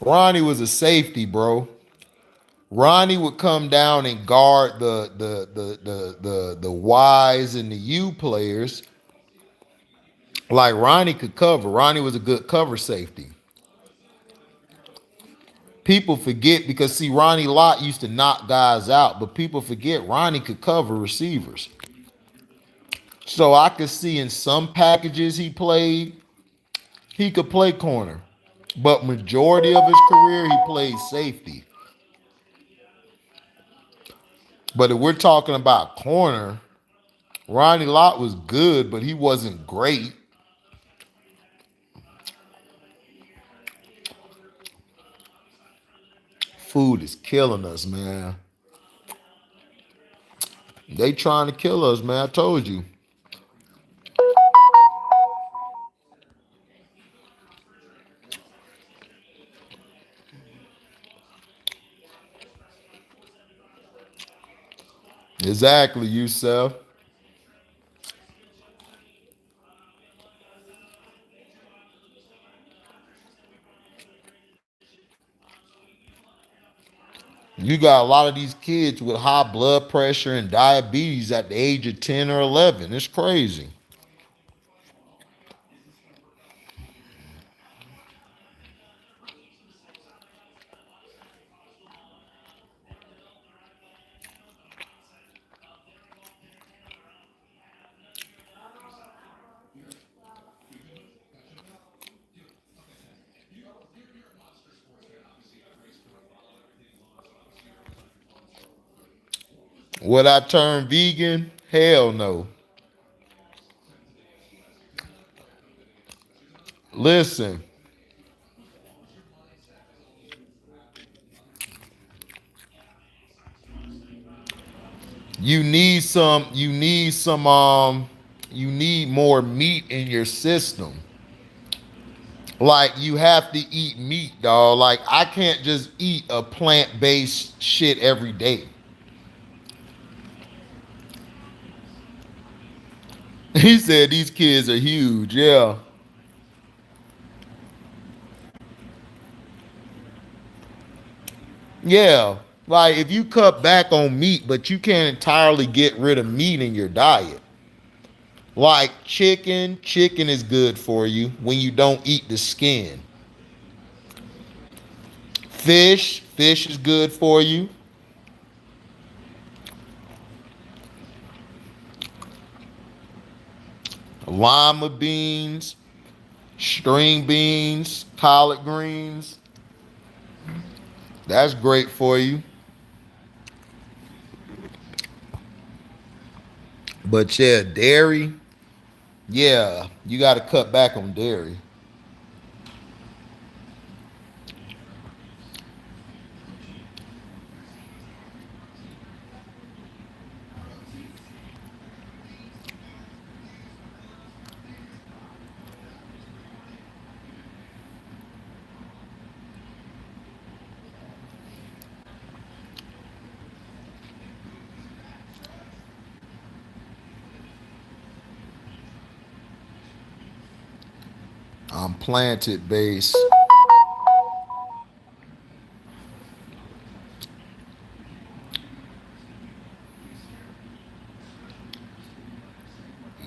Ronnie was a safety, bro. Ronnie would come down and guard the Y's and the U players. Like Ronnie could cover. Ronnie was a good cover safety. People forget because see, Ronnie Lott used to knock guys out, but people forget Ronnie could cover receivers. So I could see in some packages he played, he could play corner. But majority of his career, he played safety. But if we're talking about corner, Ronnie Lott was good, but he wasn't great. Food is killing us, man. They trying to kill us, man. I told you. Exactly, Yusef. You got a lot of these kids with high blood pressure and diabetes at the age of 10 or 11. It's crazy. Would I turn vegan? Hell no. Listen, you need more meat in your system. Like you have to eat meat, dog. Like I can't just eat a plant-based shit every day. He said these kids are huge. Yeah. Yeah. Like if you cut back on meat, but you can't entirely get rid of meat in your diet. Like chicken is good for you when you don't eat the skin. Fish is good for you. Lima beans, string beans, collard greens. That's great for you. But yeah, dairy. Yeah, you got to cut back on dairy. I'm planted based.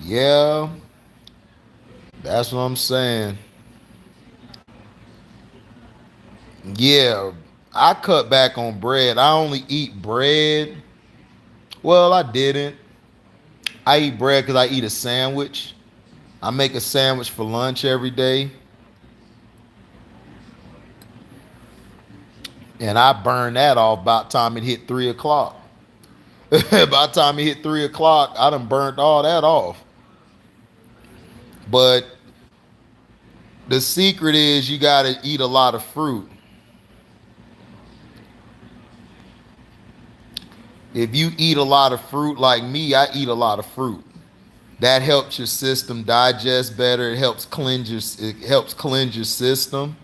Yeah, that's what I'm saying. Yeah, I cut back on bread. I only eat bread. Well, I didn't. I eat bread because I eat a sandwich. I make a sandwich for lunch every day, and I burn that off about time it hit 3 o'clock. By the time it hit 3 o'clock, I done burnt all that off. But the secret is you gotta eat a lot of fruit. If you eat a lot of fruit like me, I eat a lot of fruit. That helps your system digest better. It helps cleanse your system.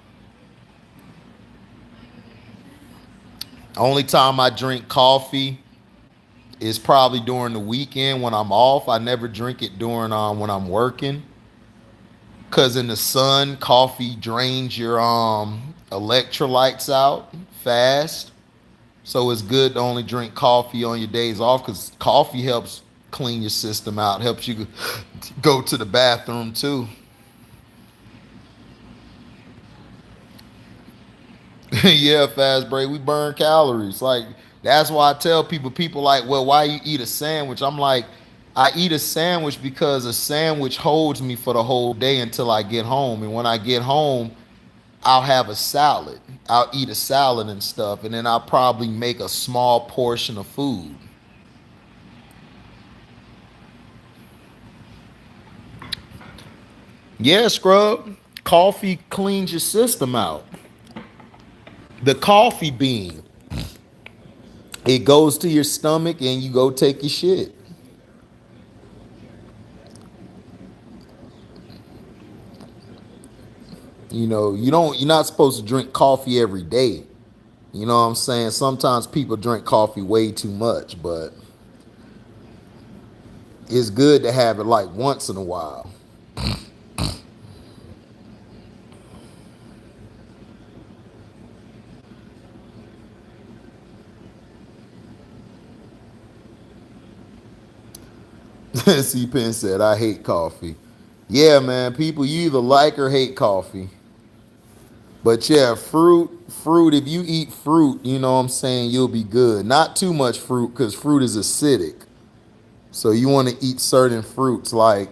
Only time I drink coffee is probably during the weekend when I'm off. I never drink it during when I'm working. Cause in the sun, coffee drains your electrolytes out fast. So it's good to only drink coffee on your days off because coffee helps clean your system out, helps you go to the bathroom too. Yeah, fast break. We burn calories. Like that's why I tell people like, well, why you eat a sandwich? I'm like, I eat a sandwich because a sandwich holds me for the whole day until I get home. And when I get home, I'll have a salad. I'll eat a salad and stuff, and then I'll probably make a small portion of food. Yeah, scrub. Coffee cleans your system out. The coffee bean, it goes to your stomach and you go take your shit. You're not supposed to drink coffee every day. You know what I'm saying? Sometimes people drink coffee way too much, but it's good to have it like once in a while. C Pen said, I hate coffee. Yeah, man, people, you either like or hate coffee. But yeah, fruit, if you eat fruit, you know what I'm saying, you'll be good. Not too much fruit because fruit is acidic. So you want to eat certain fruits like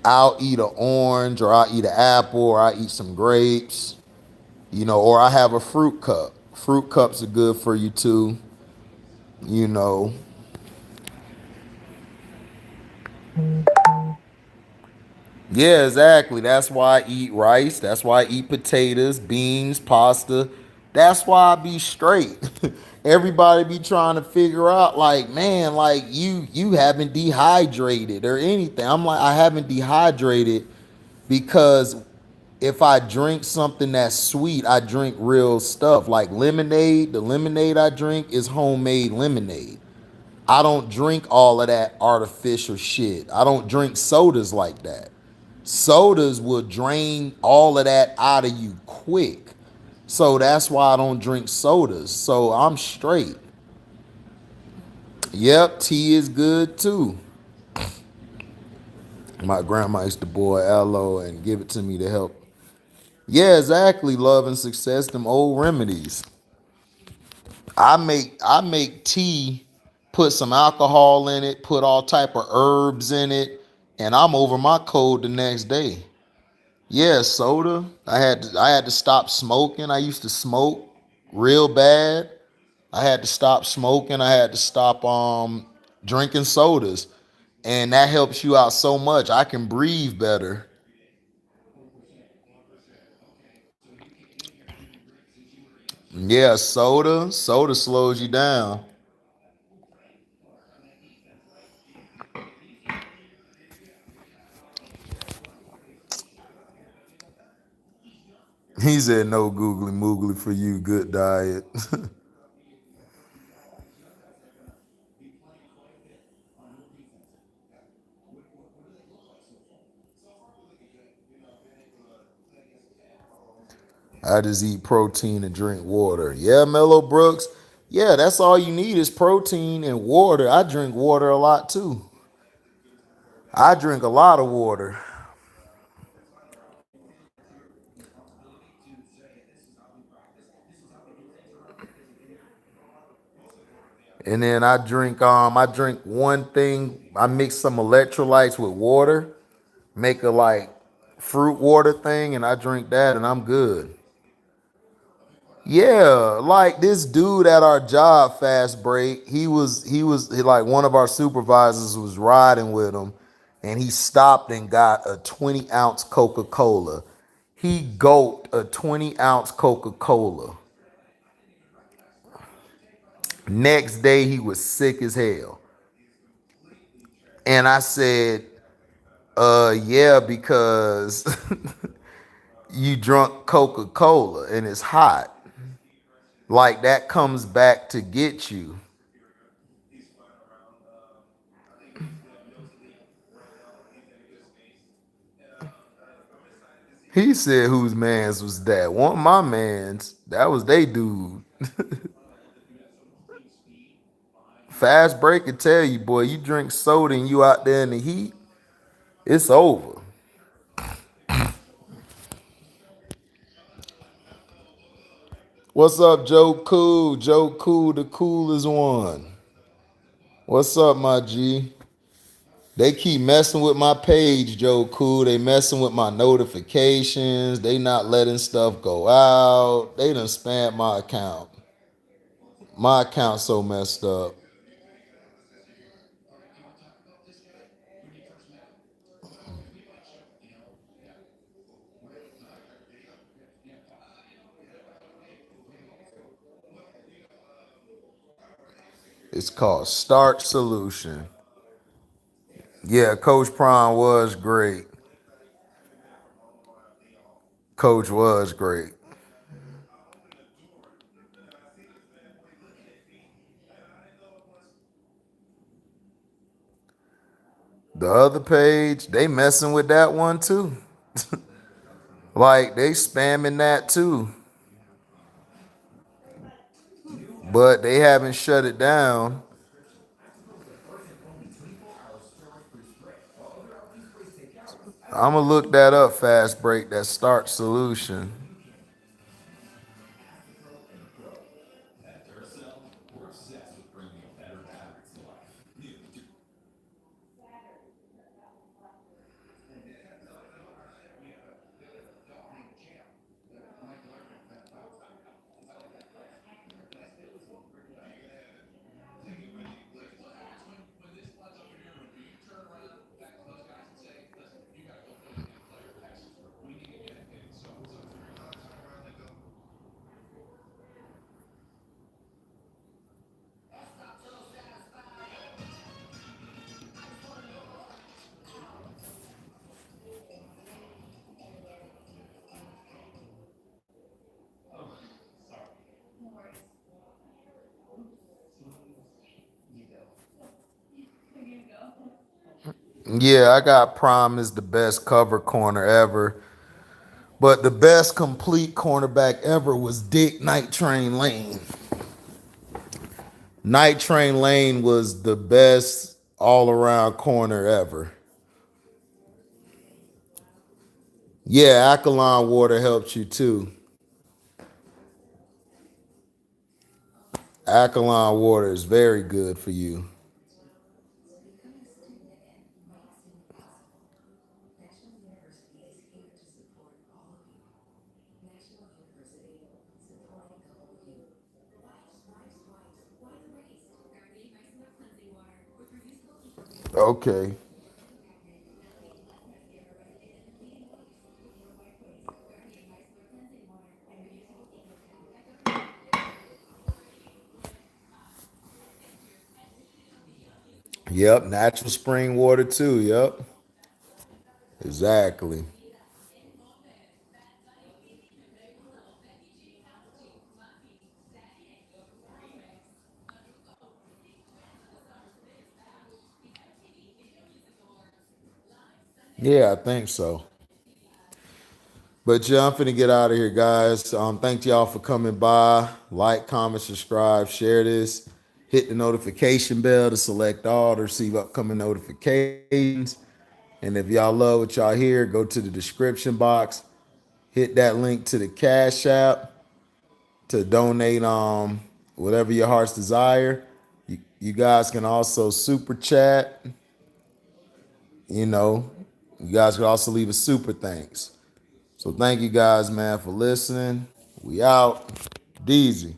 I'll eat an orange or I'll eat an apple or I'll eat some grapes, or I have a fruit cup. Fruit cups are good for you too, you know. Yeah, exactly. That's why I eat rice. That's why I eat potatoes, beans, pasta. That's why I be straight. Everybody be trying to figure out, like, man, like you haven't dehydrated or anything. I'm like, I haven't dehydrated because if I drink something that's sweet, I drink real stuff. Like lemonade, the lemonade I drink is homemade lemonade. I don't drink all of that artificial shit. I don't drink sodas like that. Sodas will drain all of that out of you quick. So that's why I don't drink sodas. So I'm straight. Yep, tea is good too. My grandma used to boil aloe and give it to me to help. Yeah, exactly. Love and success, them old remedies. I make tea, put some alcohol in it, put all type of herbs in it, and I'm over my cold the next day. Yeah, soda. I had to stop smoking. I used to smoke real bad. I had to stop smoking. I had to stop drinking sodas. And that helps you out so much. I can breathe better. Yeah, soda slows you down. He said no googly moogly for you, good diet. I just eat protein and drink water. Yeah, Mellow Brooks. Yeah, that's all you need is protein and water. I drink water a lot too. I drink a lot of water. And then I drink one thing, I mix some electrolytes with water, make a like fruit water thing, and I drink that and I'm good. Yeah, like this dude at our job, Fast Break, he was like one of our supervisors was riding with him, and he stopped and got a 20-ounce Coca-Cola. He gulped a 20-ounce Coca-Cola. Next day he was sick as hell. And I said, yeah, because you drunk Coca-Cola and it's hot. Like that comes back to get you. He said whose mans was that? One of my mans. That was they dude. Fast Break could tell you, boy, you drink soda and you out there in the heat, it's over. What's up, Joe Cool? Joe Cool, the coolest one. What's up, my G? They keep messing with my page, Joe Cool. They messing with my notifications. They not letting stuff go out. They done spammed my account. My account's so messed up. It's called Start Solution. Yeah, Coach Prime was great. Coach was great. The other page, they messing with that one too. Like they spamming that too. But they haven't shut it down. I'm gonna look that up, Fast Break, that Start Solution. Yeah, I got Prime is the best cover corner ever. But the best complete cornerback ever was Dick Night Train Lane. Night Train Lane was the best all around corner ever. Yeah, alkaline water helps you too. Alkaline water is very good for you. Okay. Yep, natural spring water too. Yep. Exactly. Yeah, I think so. But yeah, I'm finna get out of here, guys. Thank y'all for coming by. Like, comment, subscribe, share this. Hit the notification bell to select all to receive upcoming notifications. And if y'all love what y'all hear, go to the description box. Hit that link to the Cash App to donate whatever your heart's desire. You guys can also super chat. You know, you guys can also leave a super thanks. So thank you guys, man, for listening. We out. Deezy.